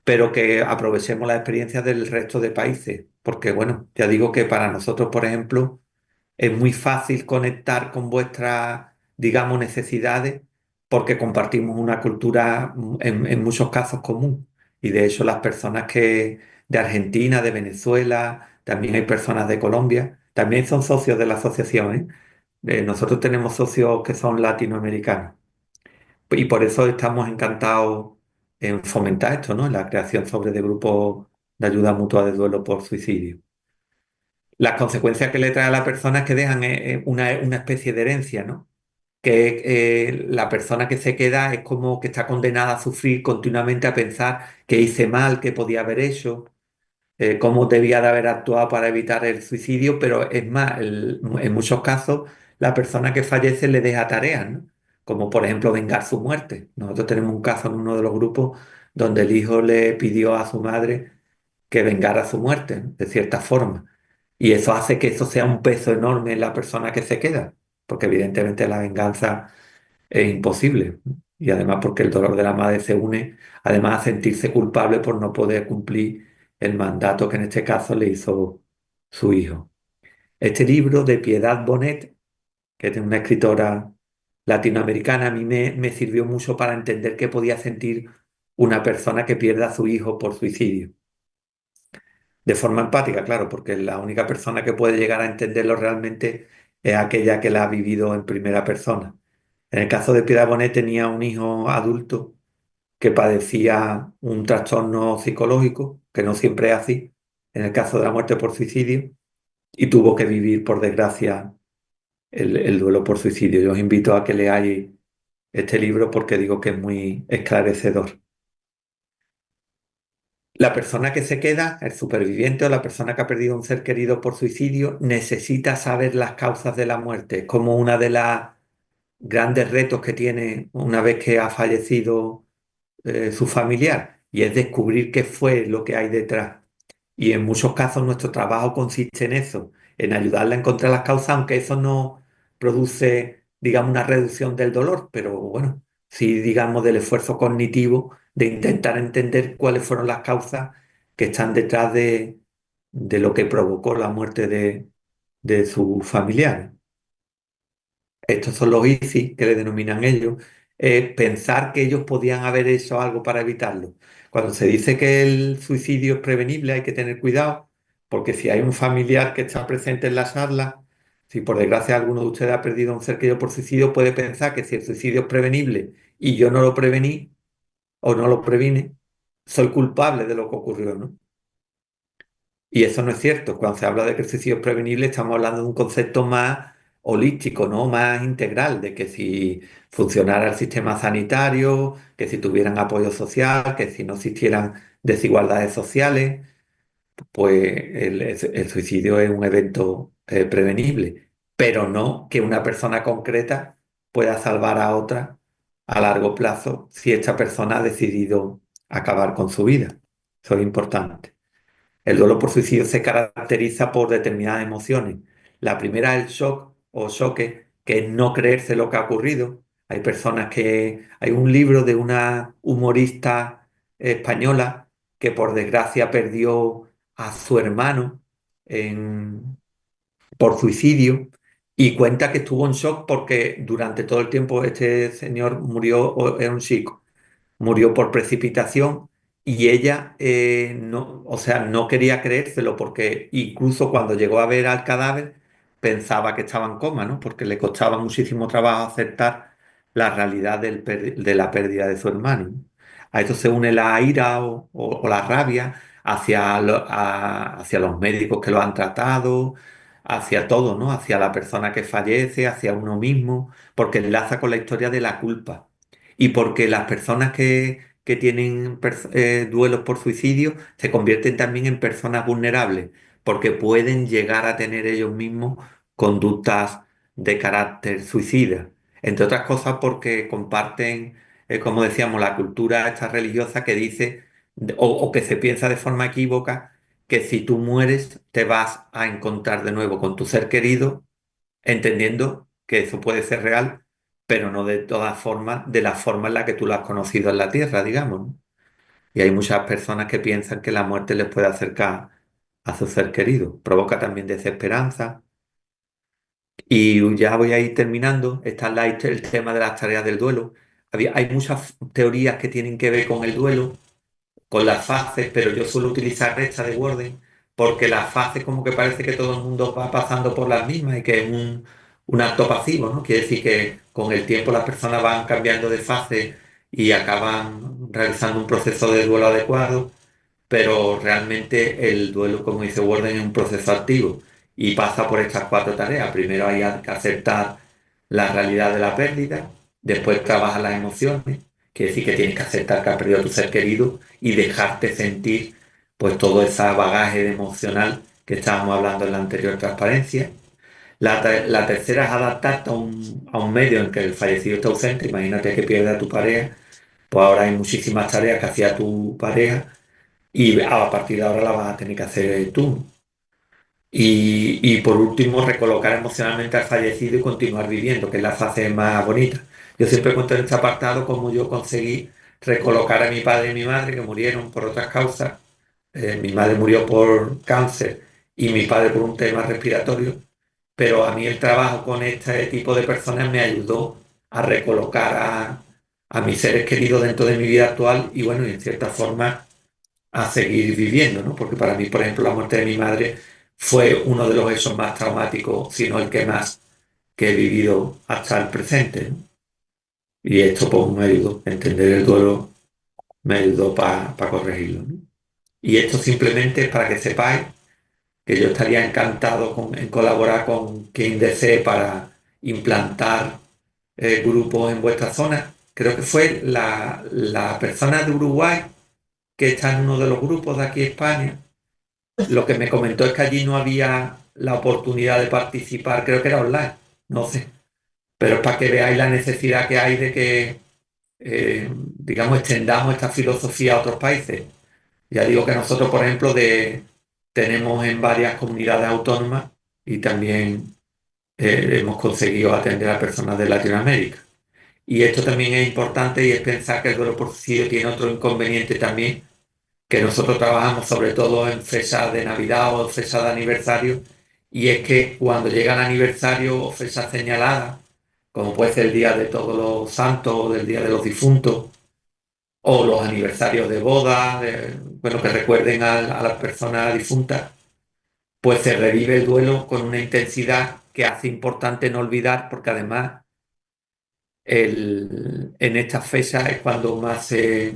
pero que aprovechemos la experiencia del resto de países. Porque, bueno, ya digo que para nosotros, por ejemplo, es muy fácil conectar con vuestras, digamos, necesidades porque compartimos una cultura en muchos casos común. Y de hecho las personas que de Argentina, de Venezuela, también hay personas de Colombia, también son socios de la asociación, ¿eh? Nosotros tenemos socios que son latinoamericanos. Y por eso estamos encantados en fomentar esto, ¿no? En la creación sobre de grupos de ayuda mutua de duelo por suicidio. Las consecuencias que le trae a la persona es que dejan una especie de herencia, ¿no? Que la persona que se queda es como que está condenada a sufrir continuamente, a pensar que hice mal, que podía haber hecho, cómo debía de haber actuado para evitar el suicidio, pero es más, en muchos casos la persona que fallece le deja tareas, ¿no? Como por ejemplo vengar su muerte. Nosotros tenemos un caso en uno de los grupos donde el hijo le pidió a su madre que vengara su muerte, ¿no? De cierta forma. Y eso hace que eso sea un peso enorme en la persona que se queda, porque evidentemente la venganza es imposible. ¿No? Y además porque el dolor de la madre se une, además a sentirse culpable por no poder cumplir el mandato que en este caso le hizo su hijo. Este libro de Piedad Bonet, que es de una escritora latinoamericana, a mí me sirvió mucho para entender qué podía sentir una persona que pierda a su hijo por suicidio. De forma empática, claro, porque la única persona que puede llegar a entenderlo realmente es aquella que la ha vivido en primera persona. En el caso de Piedad Bonet tenía un hijo adulto que padecía un trastorno psicológico, que no siempre es así, en el caso de la muerte por suicidio, y tuvo que vivir, por desgracia, el duelo por suicidio. Yo os invito a que leáis este libro porque digo que es muy esclarecedor. La persona que se queda, el superviviente o la persona que ha perdido un ser querido por suicidio, necesita saber las causas de la muerte. Es como una de las grandes retos que tiene una vez que ha fallecido su familiar, y es descubrir qué fue lo que hay detrás. Y en muchos casos nuestro trabajo consiste en eso, en ayudarle a encontrar las causas, aunque eso no produce, digamos, una reducción del dolor, pero bueno, sí, digamos, del esfuerzo cognitivo de intentar entender cuáles fueron las causas que están detrás de lo que provocó la muerte de sus familiares. Estos son los ICI, que le denominan ellos, pensar que ellos podían haber hecho algo para evitarlo. Cuando se dice que el suicidio es prevenible, hay que tener cuidado, porque si hay un familiar que está presente en la sala, si por desgracia alguno de ustedes ha perdido a un ser querido por suicidio, puede pensar que si el suicidio es prevenible y yo no lo prevení o no lo previne, soy culpable de lo que ocurrió, ¿no? Y eso no es cierto. Cuando se habla de que el suicidio es prevenible, estamos hablando de un concepto más holístico, ¿no? Más integral, de que si funcionara el sistema sanitario, que si tuvieran apoyo social, que si no existieran desigualdades sociales, pues el suicidio es un evento prevenible, pero no que una persona concreta pueda salvar a otra a largo plazo si esta persona ha decidido acabar con su vida. Eso es importante. El duelo por suicidio se caracteriza por determinadas emociones. La primera es el shock o choque, que es no creerse lo que ha ocurrido. Hay personas que... Hay un libro de una humorista española que por desgracia perdió a su hermano en- por suicidio y cuenta que estuvo en shock porque durante todo el tiempo este señor murió, era un chico, murió por precipitación y ella no, o sea, no quería creérselo porque incluso cuando llegó a ver al cadáver pensaba que estaba en coma, ¿no? Porque le costaba muchísimo trabajo aceptar la realidad de la pérdida de su hermano, ¿no? A esto se une la ira o la rabia hacia los médicos que lo han tratado, hacia todo, ¿no? Hacia la persona que fallece, hacia uno mismo, porque enlaza con la historia de la culpa y porque las personas que tienen duelos por suicidio se convierten también en personas vulnerables, porque pueden llegar a tener ellos mismos conductas de carácter suicida. Entre otras cosas porque comparten, como decíamos, la cultura esta religiosa que dice, o que se piensa de forma equívoca, que si tú mueres te vas a encontrar de nuevo con tu ser querido, entendiendo que eso puede ser real, pero no de todas formas, de la forma en la que tú lo has conocido en la tierra, digamos, ¿no? Y hay muchas personas que piensan que la muerte les puede acercar a su ser querido. Provoca también desesperanza. Y ya voy a ir terminando. Está el tema de las tareas del duelo. Hay muchas teorías que tienen que ver con el duelo, con las fases, pero yo suelo utilizar esta de Worden porque las fases como que parece que todo el mundo va pasando por las mismas y que es un acto pasivo, ¿no? Quiere decir que con el tiempo las personas van cambiando de fase y acaban realizando un proceso de duelo adecuado, pero realmente el duelo, como dice Worden, es un proceso activo y pasa por estas cuatro tareas. Primero hay que aceptar la realidad de la pérdida, después trabajar las emociones, quiere decir que tienes que aceptar que has perdido a tu ser querido y dejarte sentir pues todo ese bagaje emocional que estábamos hablando en la anterior transparencia. La tercera es adaptarte a un medio en que el fallecido está ausente. Imagínate que pierdes a tu pareja, pues ahora hay muchísimas tareas que hacía tu pareja y a partir de ahora la vas a tener que hacer tú. Y por último, recolocar emocionalmente al fallecido y continuar viviendo, que es la fase más bonita. Yo siempre cuento en este apartado cómo yo conseguí recolocar a mi padre y mi madre, que murieron por otras causas. Mi madre murió por cáncer y mi padre por un tema respiratorio, pero a mí el trabajo con este tipo de personas me ayudó a recolocar a mis seres queridos dentro de mi vida actual y bueno, y en cierta forma a seguir viviendo, ¿no? Porque para mí, por ejemplo, la muerte de mi madre fue uno de los hechos más traumáticos, si no el que más, que he vivido hasta el presente, ¿no? Y esto pues me ayudó a entender el duelo, me ayudó para corregirlo, ¿no? Y esto simplemente es para que sepáis que yo estaría encantado en colaborar con quien desee para implantar grupos en vuestra zona. Creo que fue la persona de Uruguay que está en uno de los grupos de aquí en España. Lo que me comentó es que allí no había la oportunidad de participar, creo que era online, no sé, pero es para que veáis la necesidad que hay de que, digamos, extendamos esta filosofía a otros países. Ya digo que nosotros, por ejemplo, tenemos en varias comunidades autónomas y también hemos conseguido atender a personas de Latinoamérica. Y esto también es importante y es pensar que el duelo por suicidio tiene otro inconveniente también, que nosotros trabajamos sobre todo en fechas de Navidad o fechas de aniversario, y es que cuando llega el aniversario o fecha señalada, como puede ser el Día de Todos los Santos o del Día de los Difuntos, o los aniversarios de boda, bueno, que recuerden a las personas difuntas, pues se revive el duelo con una intensidad que hace importante no olvidar, porque además en estas fechas es cuando más se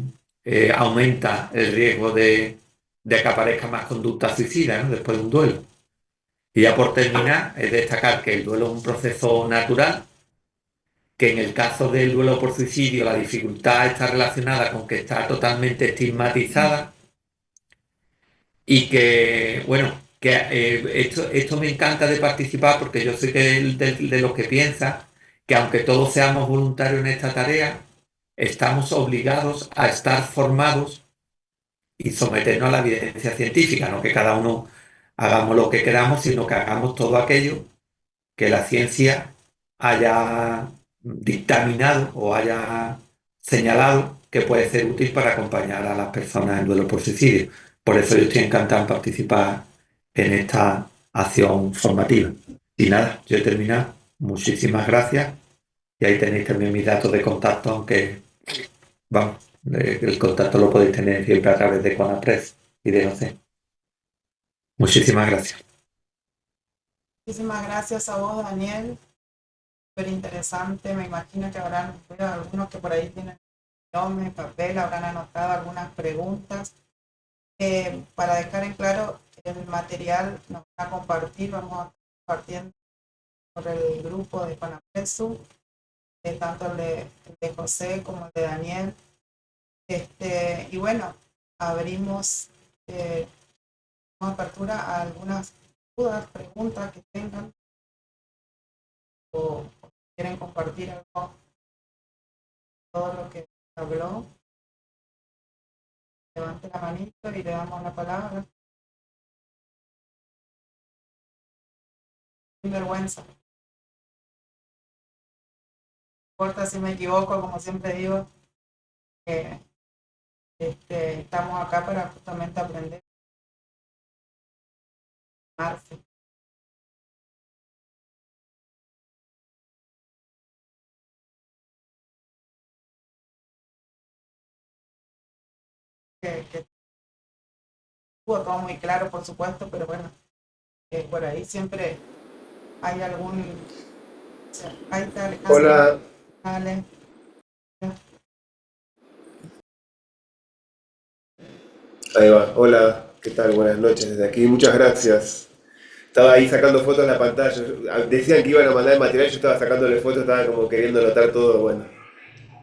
aumenta el riesgo de que aparezca más conducta suicida, ¿no? Después de un duelo. Y ya por terminar, es destacar que el duelo es un proceso natural, que en el caso del duelo por suicidio la dificultad está relacionada con que está totalmente estigmatizada y que, bueno, que esto me encanta de participar porque yo soy de los que piensa que aunque todos seamos voluntarios en esta tarea, estamos obligados a estar formados y someternos a la evidencia científica, no que cada uno hagamos lo que queramos, sino que hagamos todo aquello que la ciencia haya dictaminado o haya señalado que puede ser útil para acompañar a las personas en duelo por suicidio. Por eso yo estoy encantado en participar en esta acción formativa. Y nada, yo he terminado. Muchísimas gracias. Y ahí tenéis también mis datos de contacto, aunque, vamos, el contacto lo podéis tener siempre a través de CONAPRES y de OCE. Muchísimas gracias. Muchísimas gracias a vos, Daniel. Súper interesante. Me imagino que habrán algunos que por ahí tienen nombre, papel, habrán anotado algunas preguntas. Para dejar en claro, el material nos va a compartir, vamos a compartiendo por el grupo de Conapresu, tanto el de José como el de Daniel. Y bueno, abrimos una apertura a algunas dudas, preguntas que tengan o quieren compartir algo, todo lo que habló. Levante la manito y le damos la palabra. Sin vergüenza. No importa si me equivoco, como siempre digo, estamos acá para justamente aprender. Marce. Que estuvo todo muy claro, por supuesto, pero bueno, por ahí siempre hay algún... O sea, ahí está Alejandro. Hola. Dale. Ahí va. Hola, ¿qué tal? Buenas noches desde aquí. Muchas gracias. Estaba ahí sacando fotos en la pantalla. Decían que iban a mandar el material, yo estaba sacándole fotos, estaba como queriendo anotar todo. Bueno,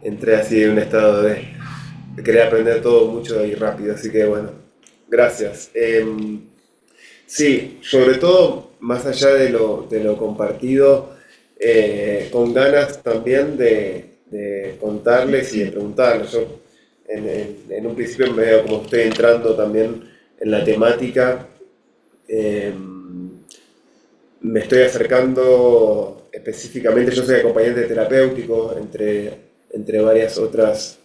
entré así en un estado de querer aprender todo mucho y rápido, así que bueno, gracias. Sí, sobre todo, más allá de lo compartido, con ganas también de contarles y de preguntarles. Yo en un principio me veo como estoy entrando también en la temática, me estoy acercando específicamente, yo soy acompañante terapéutico, entre varias otras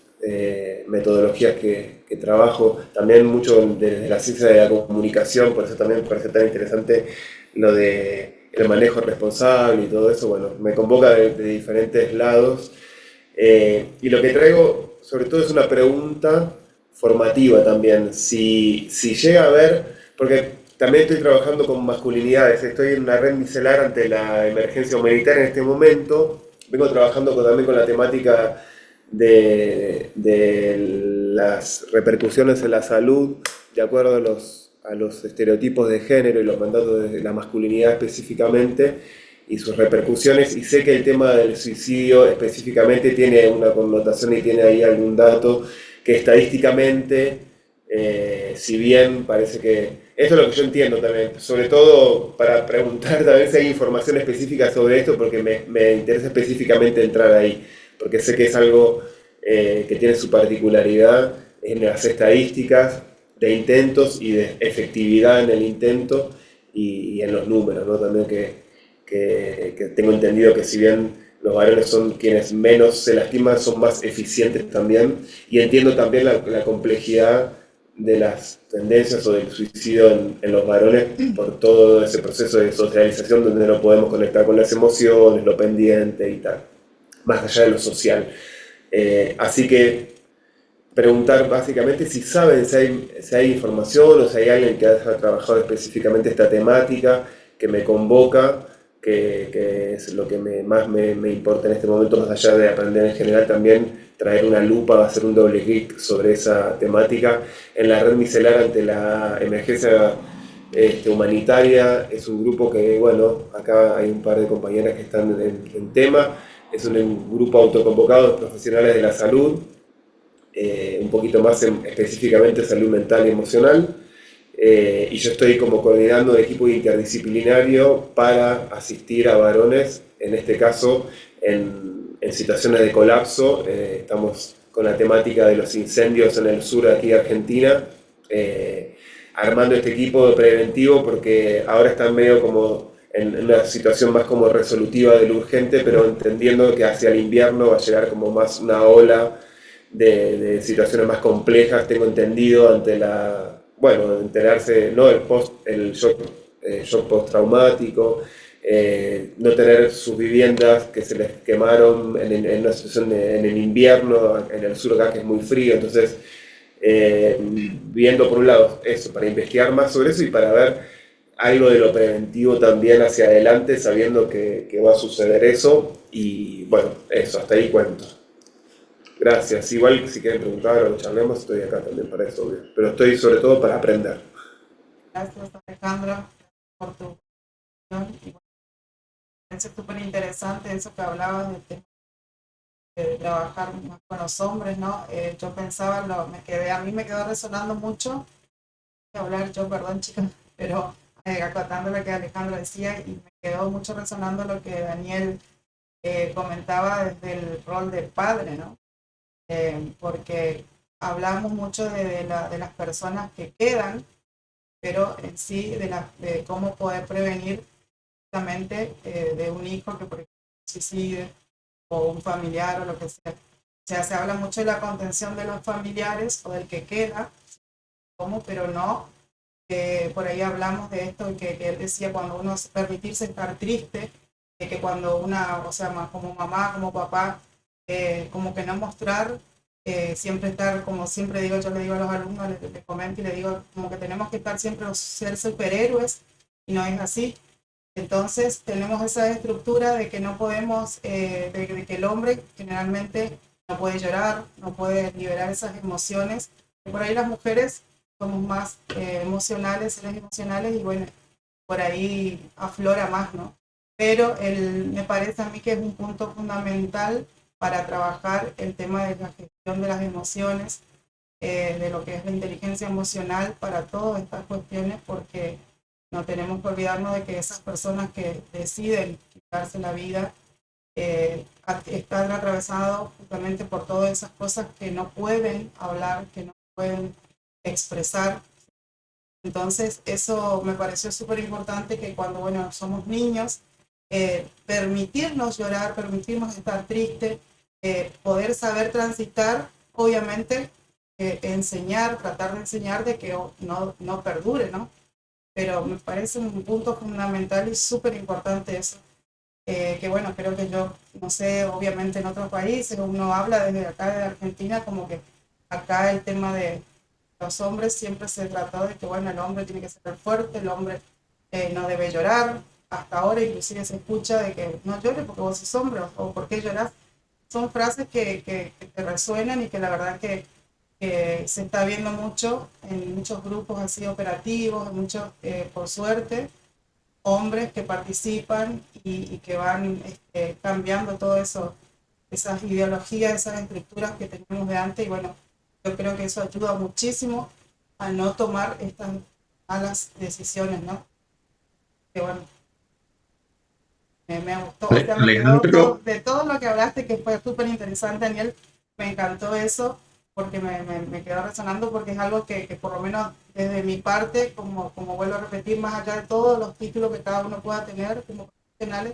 metodologías que trabajo, también mucho desde la ciencia de la comunicación, por eso también me parece tan interesante lo de el manejo responsable y todo eso. Bueno, me convoca de diferentes lados, y lo que traigo sobre todo es una pregunta formativa también, si llega a haber, porque también estoy trabajando con masculinidades, estoy en una red micelar ante la emergencia humanitaria en este momento, vengo trabajando también con la temática de las repercusiones en la salud, de acuerdo a los estereotipos de género y los mandatos de la masculinidad específicamente, y sus repercusiones, y sé que el tema del suicidio específicamente tiene una connotación y tiene ahí algún dato que estadísticamente, si bien parece que... Esto es lo que yo entiendo también, sobre todo para preguntar también si hay información específica sobre esto, porque me interesa específicamente entrar ahí, porque sé que es algo que tiene su particularidad en las estadísticas de intentos y de efectividad en el intento y en los números, ¿no? También que tengo entendido que si bien los varones son quienes menos se lastiman, son más eficientes también, y entiendo también la complejidad de las tendencias o del suicidio en los varones por todo ese proceso de socialización donde no podemos conectar con las emociones, lo pendiente y tal, más allá de lo social. Así que preguntar básicamente si saben, si hay información o si hay alguien que haya trabajado específicamente esta temática, que me convoca, que es lo que más me importa en este momento, más allá de aprender en general, también traer una lupa, hacer un doble clic sobre esa temática. En la red micelar ante la emergencia humanitaria es un grupo que, bueno, acá hay un par de compañeras que están en tema, es un grupo autoconvocado de profesionales de la salud, un poquito más específicamente salud mental y emocional, y yo estoy como coordinando un equipo interdisciplinario para asistir a varones, en este caso en situaciones de colapso. Estamos con la temática de los incendios en el sur de aquí de Argentina, armando este equipo preventivo porque ahora están medio como en una situación más como resolutiva de lo urgente, pero entendiendo que hacia el invierno va a llegar como más una ola de situaciones más complejas, tengo entendido, ante bueno, enterarse, ¿no? El shock postraumático, no tener sus viviendas que se les quemaron en una situación en el invierno, en el sur acá que es muy frío, entonces viendo por un lado eso, para investigar más sobre eso y para ver algo de lo preventivo también hacia adelante, sabiendo que va a suceder eso, y bueno, eso, hasta ahí cuento. Gracias. Igual si quieren preguntar o charlemos, estoy acá también para eso, obvio. Pero estoy sobre todo para aprender. Gracias, Alejandra, por tu opinión. Y bueno, es súper interesante eso que hablabas de trabajar más con los hombres, ¿no? Yo pensaba, a mí me quedó resonando mucho, voy a hablar yo, perdón, chicas, pero acotando lo que Alejandra decía, y me quedó mucho resonando lo que Daniel comentaba desde el rol de padre, ¿no? Porque hablamos mucho de las personas que quedan, pero en sí de cómo poder prevenir justamente de un hijo que por ejemplo suicide o un familiar o lo que sea. O sea, se habla mucho de la contención de los familiares o del que queda, ¿cómo? Pero no, por ahí hablamos de esto que él decía, cuando uno permitirse estar triste, de que cuando o sea, como mamá, como papá, como que no mostrar, siempre estar, como siempre digo, yo le digo a los alumnos, les comento y les digo, como que tenemos que estar siempre ser superhéroes, y no es así. Entonces tenemos esa estructura de que no podemos, de que el hombre generalmente no puede llorar, no puede liberar esas emociones. Y por ahí las mujeres somos más emocionales, seres emocionales, y bueno, por ahí aflora más, ¿no? Pero me parece a mí que es un punto fundamental para trabajar el tema de la gestión de las emociones, de lo que es la inteligencia emocional para todas estas cuestiones, porque no tenemos que olvidarnos de que esas personas que deciden quitarse la vida están atravesados justamente por todas esas cosas que no pueden hablar, que no pueden expresar. Entonces, eso me pareció súper importante, que cuando, bueno, somos niños, permitirnos llorar, permitirnos estar tristes, poder saber transitar, obviamente, enseñar, tratar de enseñar de que no perdure, ¿no? Pero me parece un punto fundamental y súper importante eso. Que bueno, creo que yo, no sé, obviamente en otros países uno habla desde acá de Argentina, como que acá el tema de los hombres siempre se trató de que, bueno, el hombre tiene que ser fuerte, el hombre no debe llorar. Hasta ahora inclusive se escucha de que no llores porque vos sos hombre, o ¿por qué llorás? Son frases que te resuenan, y que la verdad que se está viendo mucho en muchos grupos así operativos, en muchos, por suerte, hombres que participan y que van cambiando todo eso, esas ideologías, esas estructuras que teníamos de antes, y bueno, yo creo que eso ayuda muchísimo a no tomar estas malas decisiones, ¿no? Que bueno, me gustó, o sea, me quedó todo, Alejandro, de todo lo que hablaste, que fue súper interesante, Daniel, me encantó eso, porque me quedó resonando, porque es algo que por lo menos desde mi parte, como vuelvo a repetir, más allá de todos los títulos que cada uno pueda tener como profesionales,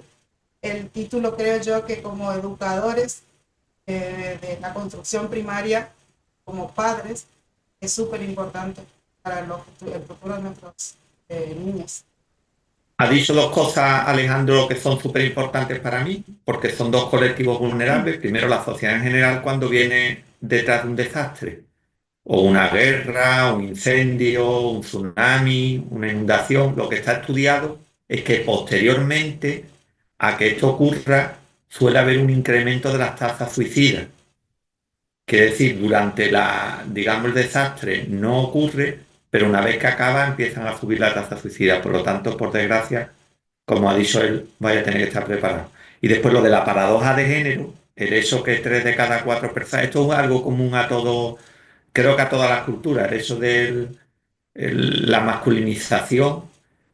el título creo yo que como educadores de la construcción primaria, como padres, es súper importante para el futuro de nuestros niños. Ha dicho dos cosas, Alejandro, que son súper importantes para mí, porque son dos colectivos vulnerables. Primero, la sociedad en general cuando viene detrás de un desastre, o una guerra, un incendio, un tsunami, una inundación. Lo que está estudiado es que posteriormente a que esto ocurra suele haber un incremento de las tasas suicidas. Quiere decir, durante digamos, el desastre no ocurre, pero una vez que acaba empiezan a subir la tasa suicida. Por lo tanto, por desgracia, como ha dicho él, vaya a tener que estar preparado. Y después lo de la paradoja de género, el hecho que 3 de cada 4 personas, esto es algo común a todo, creo que a todas las culturas, el hecho de la masculinización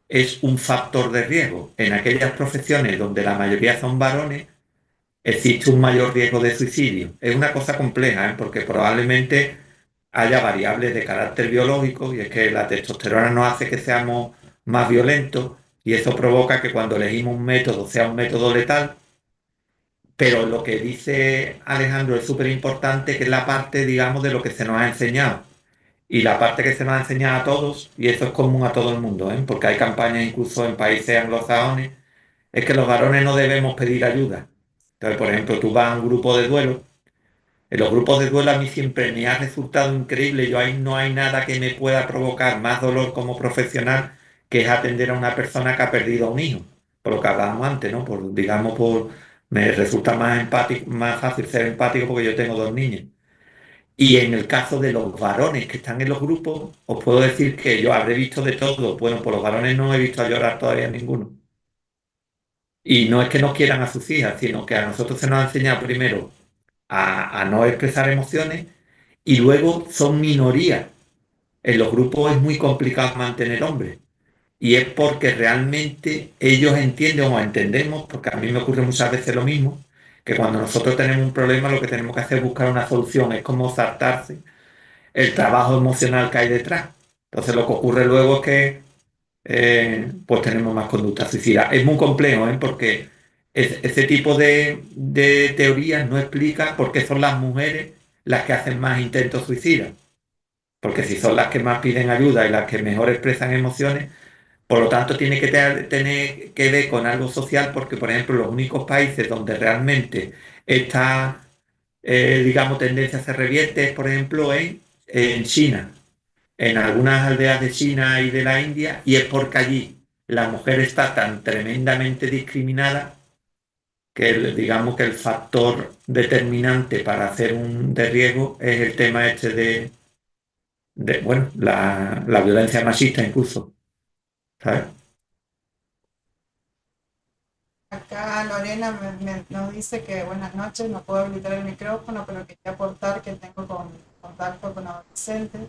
es un factor de riesgo. En aquellas profesiones donde la mayoría son varones, existe un mayor riesgo de suicidio. Es una cosa compleja, ¿eh? Porque probablemente haya variables de carácter biológico y es que la testosterona nos hace que seamos más violentos y eso provoca que cuando elegimos un método sea un método letal, pero lo que dice Alejandro es súper importante, que es la parte, digamos, de lo que se nos ha enseñado. Y la parte que se nos ha enseñado a todos, y eso es común a todo el mundo, ¿eh? Porque hay campañas incluso en países anglosajones, es que los varones no debemos pedir ayuda. Entonces, por ejemplo, tú vas a un grupo de duelo. En los grupos de duelo a mí siempre me ha resultado increíble. Yo ahí no hay nada que me pueda provocar más dolor como profesional que es atender a una persona que ha perdido a un hijo. Por lo que hablábamos antes, ¿no? Me resulta más empático, más fácil ser empático porque yo tengo 2 niñas. Y en el caso de los varones que están en los grupos, os puedo decir que yo habré visto de todo. Bueno, por los varones no he visto a llorar todavía ninguno. Y no es que no quieran a sus hijas, sino que a nosotros se nos ha enseñado primero a no expresar emociones y luego son minorías. En los grupos es muy complicado mantener hombres. Y es porque realmente ellos entienden o entendemos, porque a mí me ocurre muchas veces lo mismo, que cuando nosotros tenemos un problema lo que tenemos que hacer es buscar una solución, es como saltarse el trabajo emocional que hay detrás. Entonces lo que ocurre luego es que pues tenemos más conducta suicida. Es muy complejo, ¿eh? Porque ese tipo de teorías no explica por qué son las mujeres las que hacen más intentos suicidas. Porque si son las que más piden ayuda y las que mejor expresan emociones, por lo tanto tiene que tener que ver con algo social, porque, por ejemplo, los únicos países donde realmente esta, digamos, tendencia se revierte es, por ejemplo, en China, en algunas aldeas de China y de la India, y es porque allí la mujer está tan tremendamente discriminada que digamos que el factor determinante para hacer un de riesgo es el tema este bueno, la violencia machista incluso, ¿sabes? Acá Lorena nos dice que buenas noches, no puedo habilitar el micrófono, pero quería aportar que tengo contacto con adolescentes.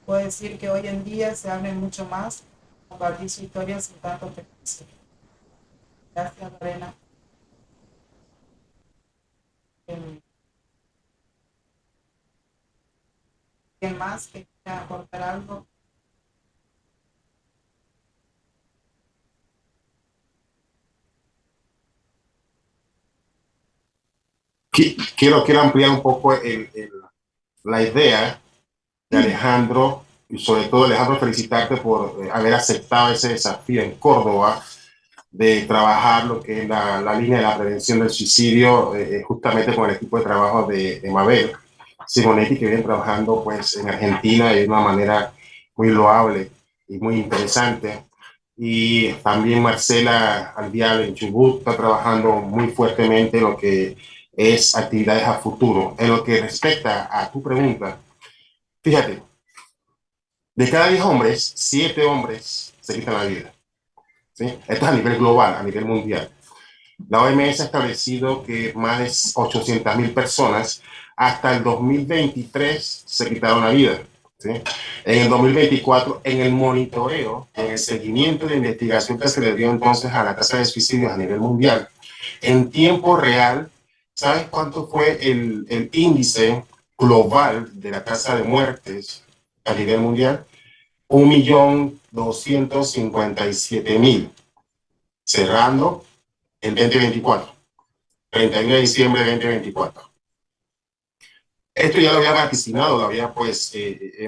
Puedo decir que hoy en día se abre mucho más, compartir su historia sin tanto prejuicio. Gracias, Lorena. ¿Quién más que quiera aportar algo? Quiero ampliar un poco la idea de Alejandro, y sobre todo Alejandro, felicitarte por haber aceptado ese desafío en Córdoba de trabajar lo que es la línea de la prevención del suicidio, justamente con el equipo de trabajo de Mabel Simonetti, que vienen trabajando pues en Argentina de una manera muy loable y muy interesante. Y también Marcela Alvial en Chubut está trabajando muy fuertemente en lo que es actividades a futuro. En lo que respecta a tu pregunta, fíjate, de cada 10 hombres, 7 hombres se quitan la vida. ¿Sí? Esto es a nivel global, a nivel mundial. La OMS ha establecido que más de 800.000 personas hasta el 2023 se quitaron la vida. ¿Sí? En el 2024, en el monitoreo, en el seguimiento de investigación que se le dio entonces a la tasa de suicidios a nivel mundial, en tiempo real, ¿sabes cuánto fue el índice global de la tasa de muertes a nivel mundial? 1.257.000, cerrando el 2024, 31 de diciembre de 2024. Esto ya lo había vaticinado, lo había pues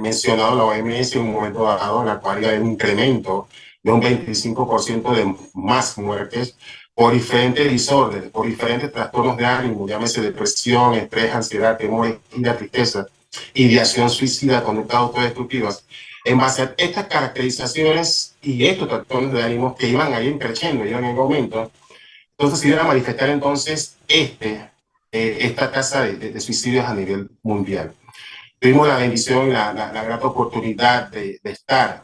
mencionado la OMS en un momento dado, en la cual hay un incremento de un 25% de más muertes por diferentes desórdenes, por diferentes trastornos de ánimo, llámese depresión, estrés, ansiedad, temor, ira, tristeza, ideación suicida, conductas autodestructivas. En base a estas caracterizaciones y estos trastornos de ánimo que iban ahí creciendo, iban en aumento, entonces se iban a manifestar entonces esta tasa de suicidios a nivel mundial. Tuvimos la bendición, la grata oportunidad de estar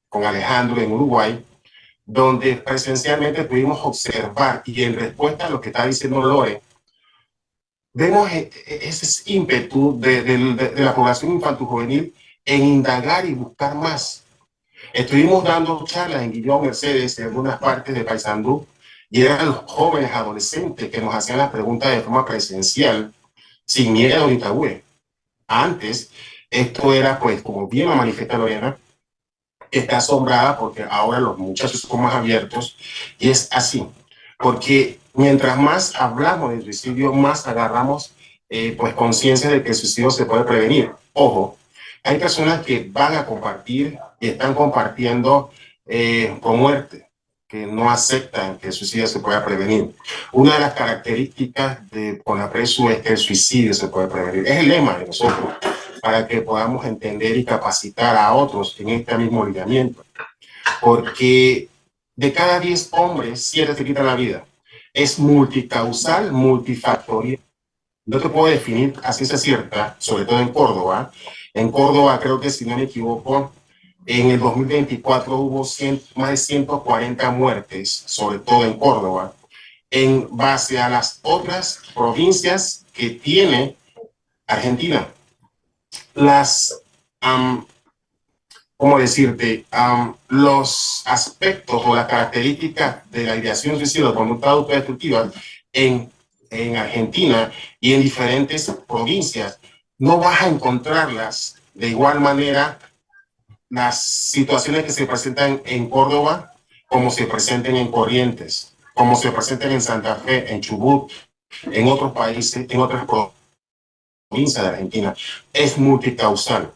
con Alejandro en Uruguay, donde presencialmente pudimos observar y en respuesta a lo que está diciendo Lore, vemos ese ímpetu de la población infantil-juvenil en indagar y buscar más. Estuvimos dando charlas en Guillón, Mercedes, en algunas partes de Paysandú, y eran los jóvenes adolescentes que nos hacían las preguntas de forma presencial, sin miedo ni tabúes. Antes, esto era, pues, como bien lo manifiesta Lorena, está asombrada porque ahora los muchachos son más abiertos, y es así, porque mientras más hablamos del suicidio, más agarramos pues conciencia de que el suicidio se puede prevenir. Ojo, hay personas que van a compartir y están compartiendo con muerte, que no aceptan que el suicidio se pueda prevenir. Una de las características de CONAPRESU es que el suicidio se puede prevenir. Es el lema de nosotros, para que podamos entender y capacitar a otros en este mismo lineamiento. Porque de cada 10 hombres, 7 se quitan la vida. Es multicausal, multifactorial. No te puedo definir a ciencia cierta, sobre todo en Córdoba. En Córdoba, creo que si no me equivoco, en el 2024 hubo más de 140 muertes, sobre todo en Córdoba, en base a las otras provincias que tiene Argentina. Las, ¿cómo decirte? Los aspectos o las características de la ideación suicida o conducta autodestructiva en Argentina y en diferentes provincias, no vas a encontrarlas de igual manera las situaciones que se presentan en Córdoba como se presenten en Corrientes, como se presentan en Santa Fe, en Chubut, en otros países, en otras provincias de Argentina. Es multicausal,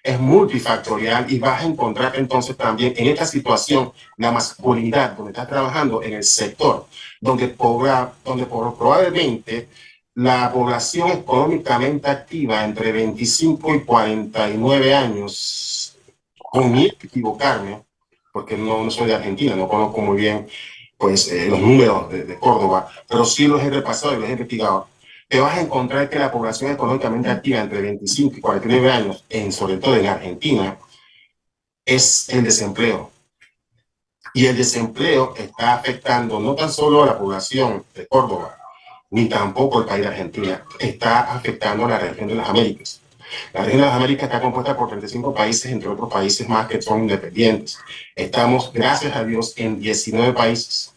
es multifactorial, y vas a encontrar entonces también en esta situación la masculinidad, donde estás trabajando en el sector, donde probablemente la población económicamente activa entre 25 y 49 años, con miedo de equivocarme, porque no soy de Argentina, no conozco muy bien pues, los números de Córdoba, pero sí los he repasado y los he investigado. Te vas a encontrar que la población económicamente activa entre 25 y 49 años, sobre todo en Argentina, es el desempleo. Y el desempleo está afectando no tan solo a la población de Córdoba, ni tampoco el país de Argentina, está afectando a la región de las Américas. La región de las Américas está compuesta por 35 países, entre otros países más que son independientes. Estamos, gracias a Dios, en 19 países.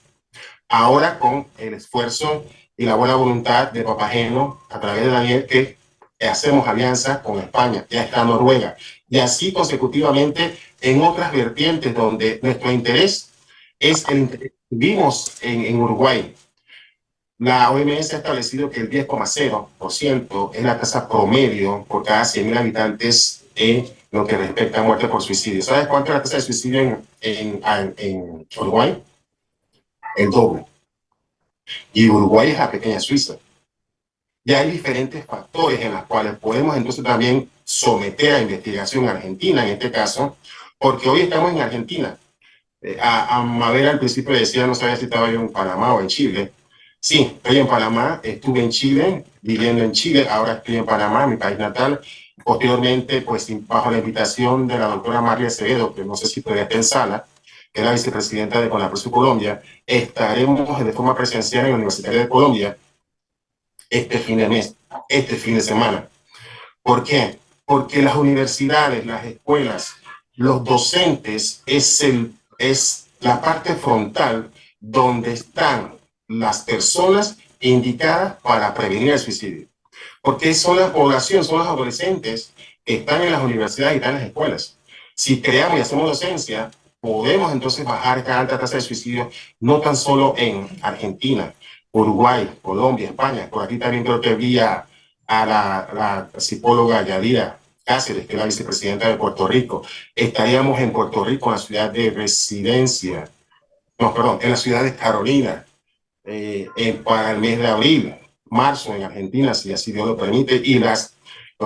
Ahora con el esfuerzo y la buena voluntad de Papageno, a través de Daniel, que hacemos alianza con España, ya está Noruega, y así consecutivamente en otras vertientes donde nuestro interés es el interés. Vimos en Uruguay, la OMS ha establecido que el 10,0% es la tasa promedio por cada 100.000 habitantes en lo que respecta a muerte por suicidio. ¿Sabes cuánto es la tasa de suicidio en Uruguay? El doble. Y Uruguay es la pequeña Suiza. Ya hay diferentes factores en los cuales podemos entonces también someter a investigación a Argentina, en este caso, porque hoy estamos en Argentina. A Mabel al principio decía, no sabía si estaba yo en Panamá o en Chile. Sí, estoy en Panamá, estuve en Chile, viviendo en Chile, ahora estoy en Panamá, mi país natal. Posteriormente, pues bajo la invitación de la doctora María Acevedo, que no sé si todavía está en sala, que es la vicepresidenta de CONAPRESU Colombia, estaremos de forma presencial en la Universidad de Colombia este fin de mes, este fin de semana. ¿Por qué? Porque las universidades, las escuelas, los docentes es la parte frontal donde están las personas indicadas para prevenir el suicidio. Porque son la población, son los adolescentes que están en las universidades y están en las escuelas. Si creamos y hacemos docencia, podemos entonces bajar esta alta tasa de suicidio, no tan solo en Argentina, Uruguay, Colombia, España. Por aquí también creo que vi a a la psicóloga Yadira Cáceres, que es la vicepresidenta de Puerto Rico. Estaríamos en Puerto Rico, en la ciudad de residencia, no, perdón, en la ciudad de Carolina, para el mes de abril, marzo en Argentina, si así Dios lo permite, y los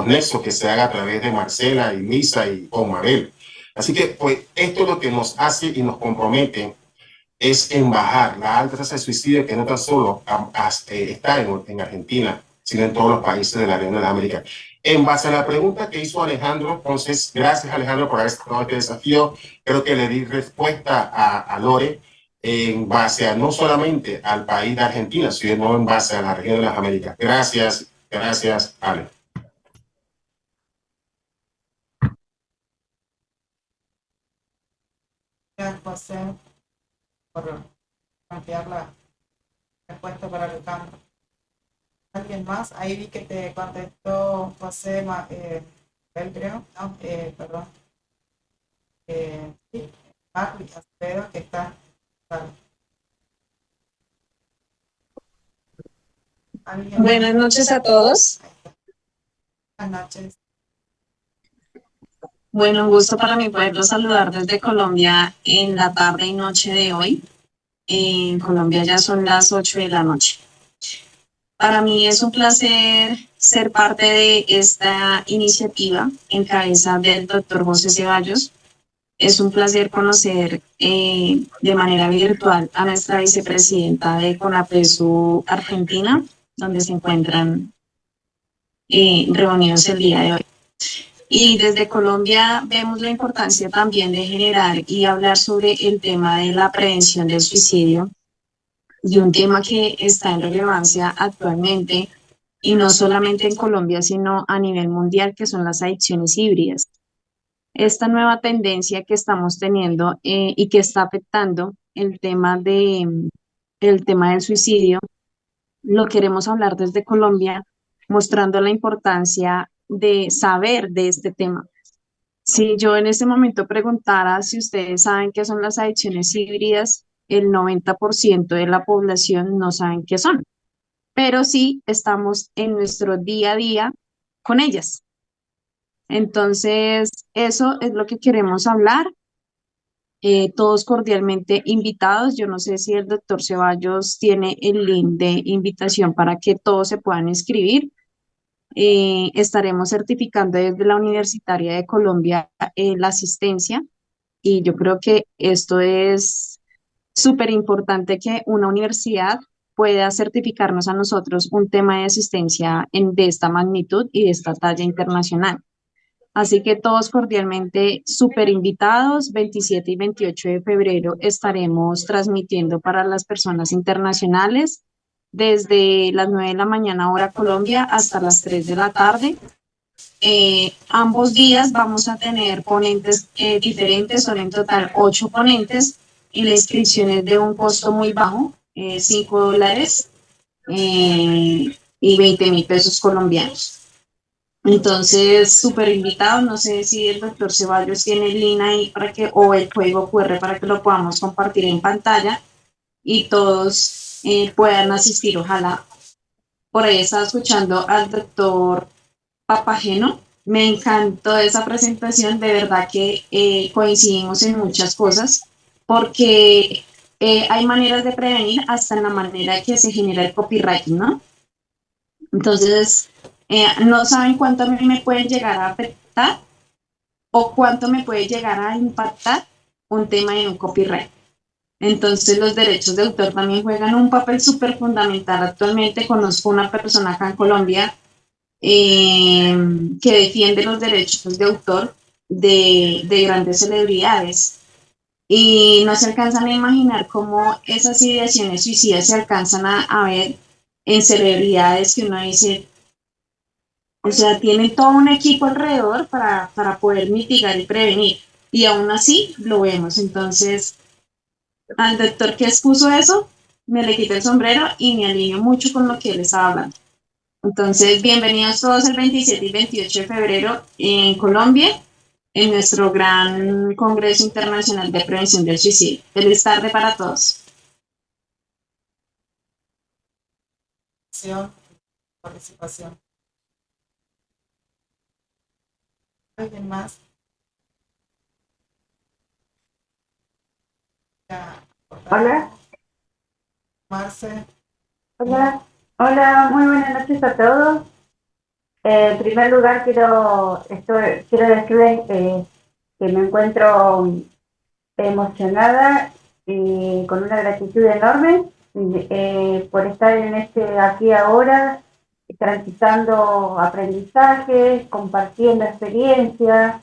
nexos que se haga a través de Marcela y Lisa y con Mabel. Así que, pues, esto es lo que nos hace y nos compromete es en bajar la alta tasa de suicidio que no tan solo está en Argentina, sino en todos los países de la región de la América. En base a la pregunta que hizo Alejandro, entonces, gracias Alejandro por haber tomado este desafío. Creo que le di respuesta a Lore en base a no solamente al país de Argentina, sino en base a la región de las Américas. Gracias, gracias, Ale. Gracias, José, por plantear la respuesta para Alejandro. ¿Alguien más? Ahí vi que te contestó José, él creo, no, perdón. Sí, Marley Acevedo, que está. Buenas noches a todos. Buenas noches. Bueno, un gusto para mí poderlos saludar desde Colombia en la tarde y noche de hoy. En Colombia ya son las 8 de la noche. Para mí es un placer ser parte de esta iniciativa en cabeza del doctor José Ceballos. Es un placer conocer de manera virtual a nuestra vicepresidenta de CONAPRESU Argentina, donde se encuentran reunidos el día de hoy. Y desde Colombia vemos la importancia también de generar y hablar sobre el tema de la prevención del suicidio, y un tema que está en relevancia actualmente, y no solamente en Colombia, sino a nivel mundial, que son las adicciones híbridas. Esta nueva tendencia que estamos teniendo y que está afectando el tema del suicidio, lo queremos hablar desde Colombia, mostrando la importancia de saber de este tema. Si yo en este momento preguntara si ustedes saben qué son las adicciones híbridas, el 90% de la población no saben qué son, pero sí estamos en nuestro día a día con ellas. Entonces, eso es lo que queremos hablar. Todos cordialmente invitados. Yo no sé si el doctor Ceballos tiene el link de invitación para que todos se puedan inscribir. Estaremos certificando desde la Universitaria de Colombia la asistencia, y yo creo que esto es súper importante, que una universidad pueda certificarnos a nosotros un tema de asistencia de esta magnitud y de esta talla internacional. Así que todos cordialmente súper invitados. 27 y 28 de febrero estaremos transmitiendo para las personas internacionales desde las 9 de la mañana hora Colombia hasta las 3 de la tarde. Ambos días vamos a tener ponentes diferentes, son en total 8 ponentes, y la inscripción es de un costo muy bajo, $5 y 20.000 pesos colombianos. Entonces, súper invitados. No sé si el doctor Ceballos tiene el link ahí para que, o el código QR para que lo podamos compartir en pantalla y todos puedan asistir, ojalá. Por ahí estaba escuchando al doctor Papageno. Me encantó esa presentación, de verdad que coincidimos en muchas cosas, porque hay maneras de prevenir hasta en la manera que se genera el copywriting, ¿no? Entonces, no saben cuánto a mí me puede llegar a afectar o cuánto me puede llegar a impactar un tema en un copyright. Entonces, los derechos de autor también juegan un papel súper fundamental. Actualmente conozco una persona acá en Colombia que defiende los derechos de autor de grandes celebridades, y no se alcanzan a imaginar cómo esas ideaciones suicidas se alcanzan a ver en celebridades que uno dice, o sea, tienen todo un equipo alrededor para poder mitigar y prevenir, y aún así lo vemos. Entonces, al doctor que expuso eso, me le quito el sombrero y me alineo mucho con lo que él estaba hablando. Entonces, bienvenidos todos el 27 y 28 de febrero en Colombia, en nuestro gran Congreso Internacional de Prevención del Suicidio. Feliz tarde para todos. Participación. ¿Alguien más? Hola, Marce. hola, hola, muy buenas noches a todos. En primer lugar, quiero decirles que me encuentro emocionada y con una gratitud enorme por estar en aquí ahora, transitando aprendizajes, compartiendo experiencias.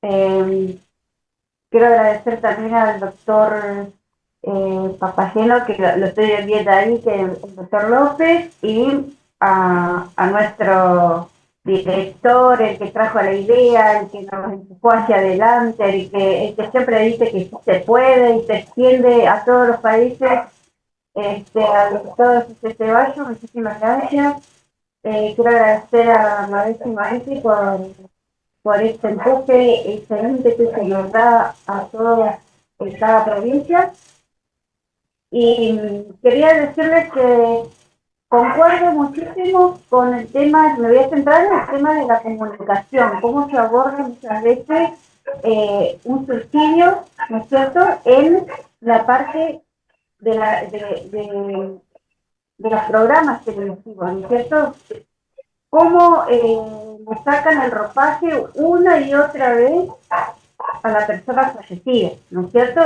Eh, Quiero agradecer también al doctor Papageno, que lo estoy viendo ahí, que el doctor López, y a nuestro director, el que trajo la idea, el que nos empujó hacia adelante, el que siempre dice que sí se puede y se extiende a todos los países, al doctor José Ceballos. Muchísimas gracias. Quiero agradecer a Mauricio y Mauricio por este empuje excelente que se nos da a todos en cada provincia. Y quería decirles que concuerdo muchísimo con el tema, me voy a centrar en el tema de la comunicación, cómo se aborda muchas veces un suicidio, ¿no es cierto?, en la parte de los programas televisivos, ¿no es cierto? Cómo le sacan el ropaje una y otra vez a la persona fallecida, ¿no es cierto?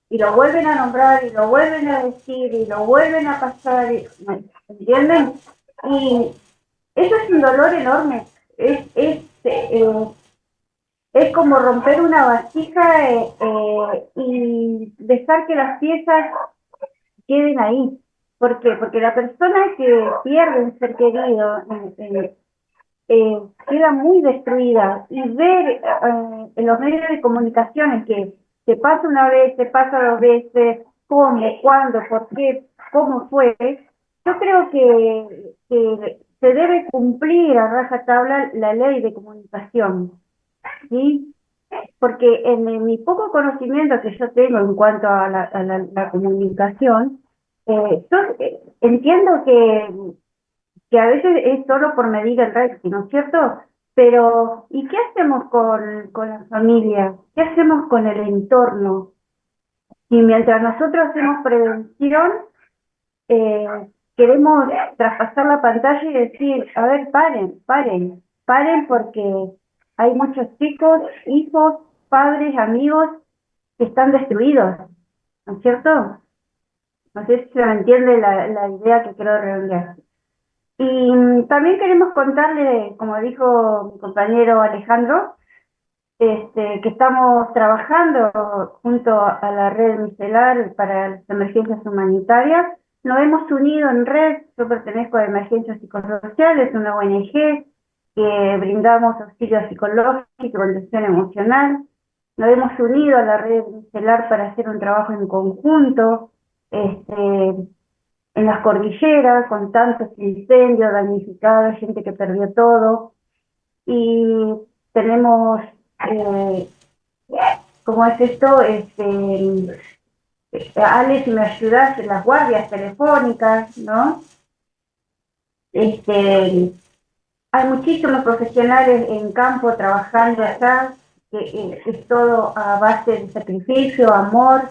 Y lo vuelven a nombrar, y lo vuelven a decir, y lo vuelven a pasar, ¿entienden? Y eso es un dolor enorme. Es como romper una vasija y dejar que las piezas queden ahí. ¿Por qué? Porque la persona que pierde un ser querido queda muy destruida, y ver en los medios de comunicación que se pasa una vez, se pasa dos veces, cómo, cuándo, por qué, cómo fue, yo creo que se debe cumplir a rajatabla la ley de comunicación, ¿sí? Porque en mi poco conocimiento que yo tengo en cuanto a la comunicación, yo entiendo que a veces es solo por medir el rating, ¿no es cierto? Pero, ¿y qué hacemos con la familia? ¿Qué hacemos con el entorno? Y mientras nosotros hacemos prevención, eh, queremos traspasar la pantalla y decir, a ver, paren porque hay muchos chicos, hijos, padres, amigos que están destruidos, ¿no es cierto? No sé si se me entiende la idea que quiero redondear. Y también queremos contarle, como dijo mi compañero Alejandro, que estamos trabajando junto a la red micelar para las emergencias humanitarias. Nos hemos unido en red. Yo pertenezco a Emergencias Psicosociales, una ONG que brindamos auxilio psicológico y contención emocional. Nos hemos unido a la red micelar para hacer un trabajo en conjunto en las cordilleras, con tantos incendios, damnificados, gente que perdió todo. Y tenemos, ¿cómo es esto? Ale, si me ayudas, las guardias telefónicas, ¿no? Hay muchísimos profesionales en campo trabajando allá, que es todo a base de sacrificio, amor.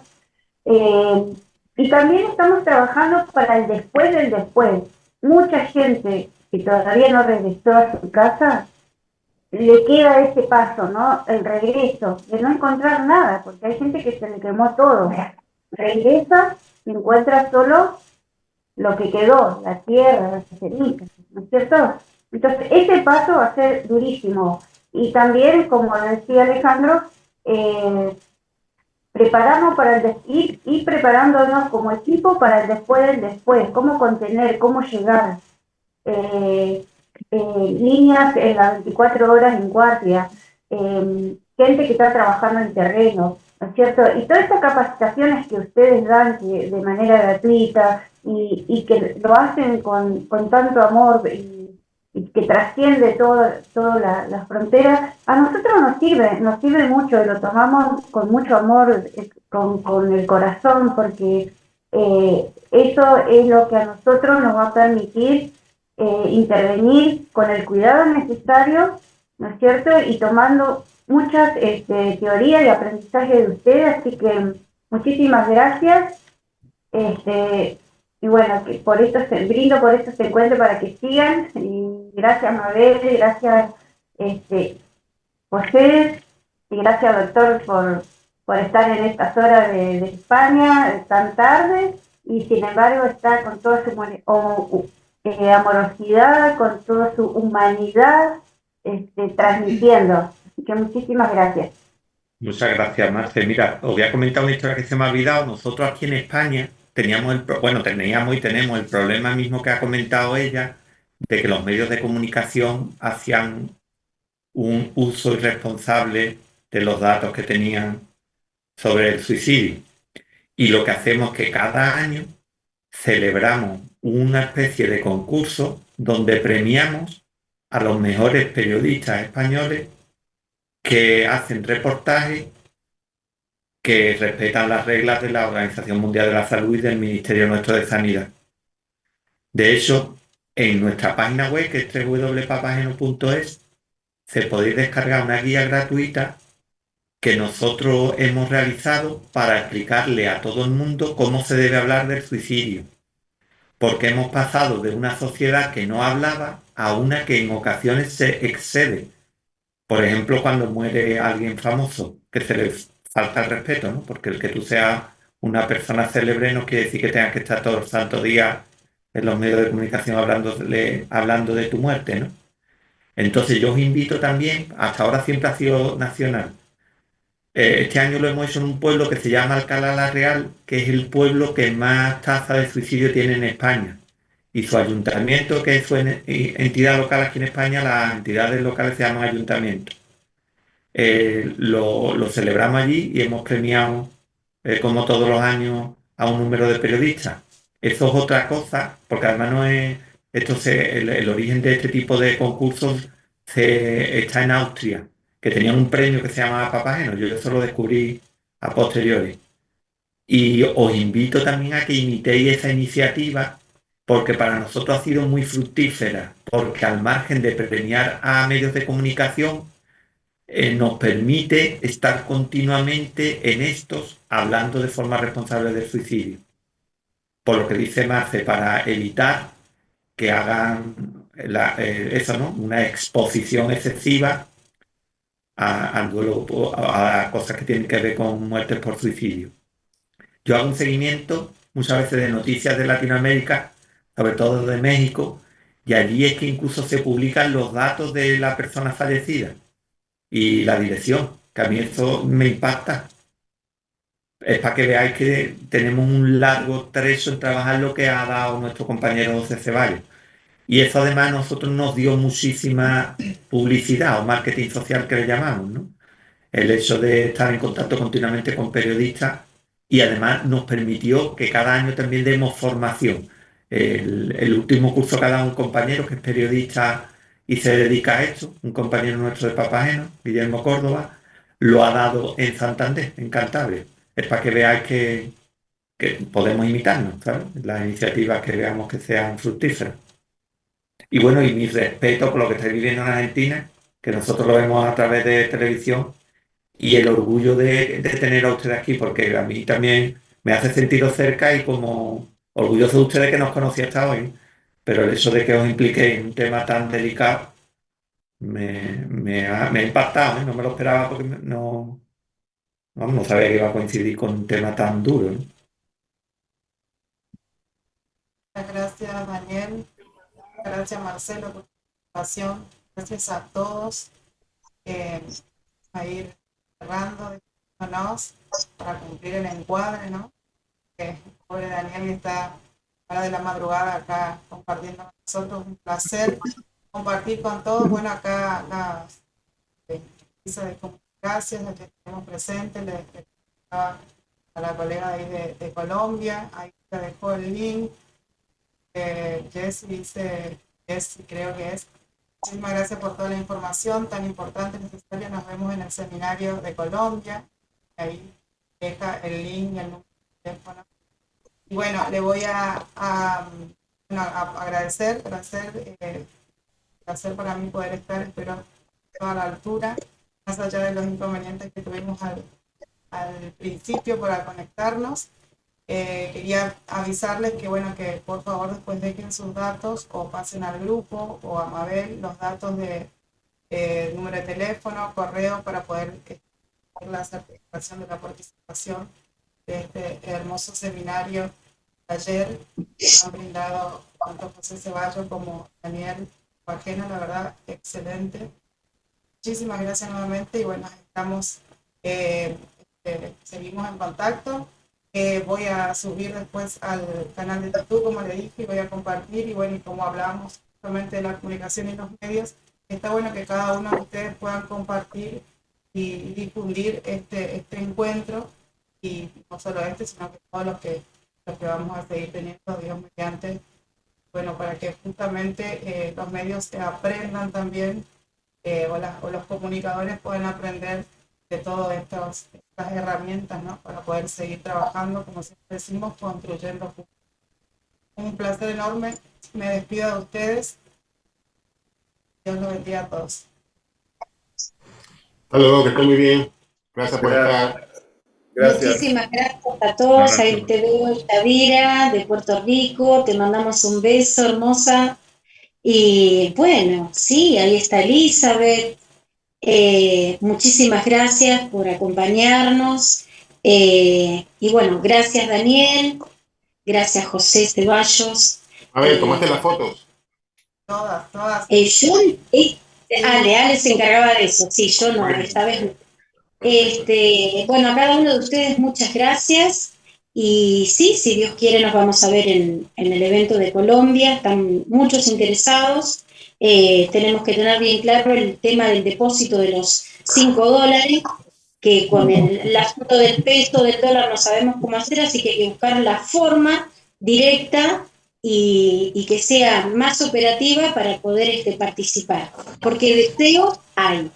Y también estamos trabajando para el después del después. Mucha gente que todavía no regresó a su casa, le queda ese paso, ¿no? El regreso, de no encontrar nada, porque hay gente que se le quemó todo. Regresa y encuentra solo lo que quedó, la tierra, las cenizas, ¿no es cierto? Entonces, ese paso va a ser durísimo. Y también, como decía Alejandro, prepararnos para ir preparándonos como equipo para el después del después, cómo contener, cómo llegar, líneas en las 24 horas en guardia, gente que está trabajando en terreno, ¿no es cierto? Y todas estas capacitaciones que ustedes dan de manera gratuita y que lo hacen con tanto amor y que trasciende todas las fronteras, a nosotros nos sirve mucho y lo tomamos con mucho amor, con el corazón, porque eso es lo que a nosotros nos va a permitir intervenir con el cuidado necesario ¿no es cierto? Y tomando muchas teorías y aprendizaje de ustedes, así que muchísimas gracias. Y bueno, que por esto brindo por este encuentro para que sigan. Y gracias Mabel, gracias José, y gracias doctor por estar en estas horas de España tan tarde y sin embargo está con toda su amorosidad, con toda su humanidad transmitiendo. Así que muchísimas gracias. Muchas gracias, Marce. Mira, os voy a comentar una historia que se me ha olvidado. Nosotros aquí en España teníamos y tenemos el problema mismo que ha comentado ella, de que los medios de comunicación hacían un uso irresponsable de los datos que tenían sobre el suicidio. Y lo que hacemos es que cada año celebramos una especie de concurso donde premiamos a los mejores periodistas españoles que hacen reportajes que respetan las reglas de la Organización Mundial de la Salud y del Ministerio nuestro de Sanidad. De hecho, en nuestra página web, que es www.papageno.es, se podéis descargar una guía gratuita que nosotros hemos realizado para explicarle a todo el mundo cómo se debe hablar del suicidio. Porque hemos pasado de una sociedad que no hablaba a una que en ocasiones se excede. Por ejemplo, cuando muere alguien famoso, que se le falta el respeto, ¿no? Porque el que tú seas una persona célebre no quiere decir que tengas que estar todo el santo día en los medios de comunicación hablando de tu muerte, ¿no? Entonces yo os invito también, hasta ahora siempre ha sido nacional. Este año lo hemos hecho en un pueblo que se llama Alcalá la Real, que es el pueblo que más tasa de suicidio tiene en España. Y su ayuntamiento, que es su entidad local aquí en España, las entidades locales se llaman ayuntamientos. Lo celebramos allí y hemos premiado, como todos los años, a un número de periodistas. Eso es otra cosa, porque además no es, el origen de este tipo de concursos está en Austria, que tenían un premio que se llamaba Papageno. Yo eso lo descubrí a posteriori. Y os invito también a que imitéis esa iniciativa, porque para nosotros ha sido muy fructífera, porque al margen de premiar a medios de comunicación, nos permite estar continuamente en estos hablando de forma responsable del suicidio. Por lo que dice Marce, para evitar que hagan eso, ¿no? Una exposición excesiva al duelo, a cosas que tienen que ver con muertes por suicidio. Yo hago un seguimiento muchas veces de noticias de Latinoamérica, sobre todo de México, y allí es que incluso se publican los datos de la persona fallecida y la dirección, que a mí eso me impacta. Es para que veáis que tenemos un largo trecho en trabajar lo que ha dado nuestro compañero José Ceballos. Y eso además a nosotros nos dio muchísima publicidad o marketing social que le llamamos, ¿no? El hecho de estar en contacto continuamente con periodistas y además nos permitió que cada año también demos formación. El último curso que ha dado un compañero que es periodista y se dedica a esto, un compañero nuestro de Papageno, Guillermo Córdoba, lo ha dado en Santander, en Cantabria. Es para que veáis que podemos imitarnos, ¿sabes? Las iniciativas que veamos que sean fructíferas. Y bueno, y mi respeto por lo que estáis viviendo en Argentina, que nosotros lo vemos a través de televisión, y el orgullo de tener a ustedes aquí, porque a mí también me hace sentiros cerca y como orgulloso de ustedes que nos conocí hasta hoy, pero el hecho de que os impliquéis en un tema tan delicado me ha impactado, ¿eh? No me lo esperaba porque no sabía que iba a coincidir con un tema tan duro, ¿no? Muchas gracias, Daniel. Gracias, Marcelo, por tu participación. Gracias a todos. A ir cerrando, dejándonos para cumplir el encuadre, ¿no? Que pobre Daniel está a la de la madrugada acá compartiendo con nosotros. Un placer compartir con todos. Bueno, acá las piezas de comunicación que tenemos presentes, le explicaba a la colega de ahí de Colombia, ahí te dejó el link. Jessy dice, Jessy creo que es. Muchísimas gracias por toda la información tan importante y necesaria. Nos vemos en el seminario de Colombia. Ahí deja el link y el número de teléfono. Y bueno, le voy a agradecer, placer para mí poder estar. Espero toda la altura, más allá de los inconvenientes que tuvimos al principio para conectarnos. Quería avisarles que, bueno, que por favor después dejen sus datos o pasen al grupo o a Mabel los datos de número de teléfono, correo, para poder hacer la certificación de la participación de este hermoso seminario, taller que han brindado tanto José Ceballos como Daniel Bajena, la verdad, excelente. Muchísimas gracias nuevamente y bueno, estamos, seguimos en contacto. Voy a subir después al canal de YouTube, como le dije, y voy a compartir, y bueno, y como hablamos justamente de la comunicación y los medios, está bueno que cada uno de ustedes puedan compartir y difundir este encuentro, y no solo este, sino que todos los que vamos a seguir teniendo, Dios mediante, bueno, para que justamente los medios se aprendan también, o los comunicadores puedan aprender de todas estas herramientas, ¿no? Para poder seguir trabajando, como siempre decimos, construyendo. Un placer enorme. Me despido de ustedes. Dios los bendiga a todos. Hasta luego, que estén muy bien. Gracias por estar. Gracias. Muchísimas gracias a todos. Ahí te veo, Tavira, de Puerto Rico. Te mandamos un beso, hermosa. Y bueno, sí, ahí está Elizabeth. Muchísimas gracias por acompañarnos. Y bueno, gracias Daniel, gracias José Ceballos. A ver, ¿tomaste las fotos? Todas. Ale se encargaba de eso. Sí, yo no, esta vez no. Bueno, a cada uno de ustedes muchas gracias. Y sí, si Dios quiere, nos vamos a ver en el evento de Colombia. Están muchos interesados. Tenemos que tener bien claro el tema del depósito de los $5, que con el asunto del peso, del dólar, no sabemos cómo hacer, así que hay que buscar la forma directa y que sea más operativa para poder participar, porque deseo hay.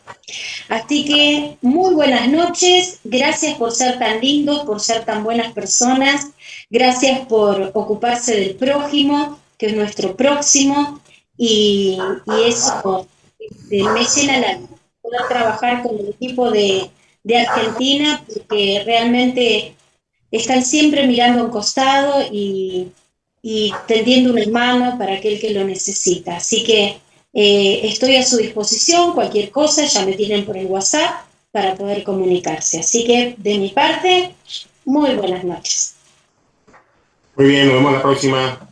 Así que muy buenas noches, gracias por ser tan lindos, por ser tan buenas personas, gracias por ocuparse del prójimo, que es nuestro próximo, y eso me llena la vida, poder trabajar con el equipo de Argentina, porque realmente están siempre mirando a un costado y tendiendo una mano para aquel que lo necesita. Así que estoy a su disposición, cualquier cosa, ya me tienen por el WhatsApp para poder comunicarse. Así que de mi parte, muy buenas noches. Muy bien, nos vemos la próxima.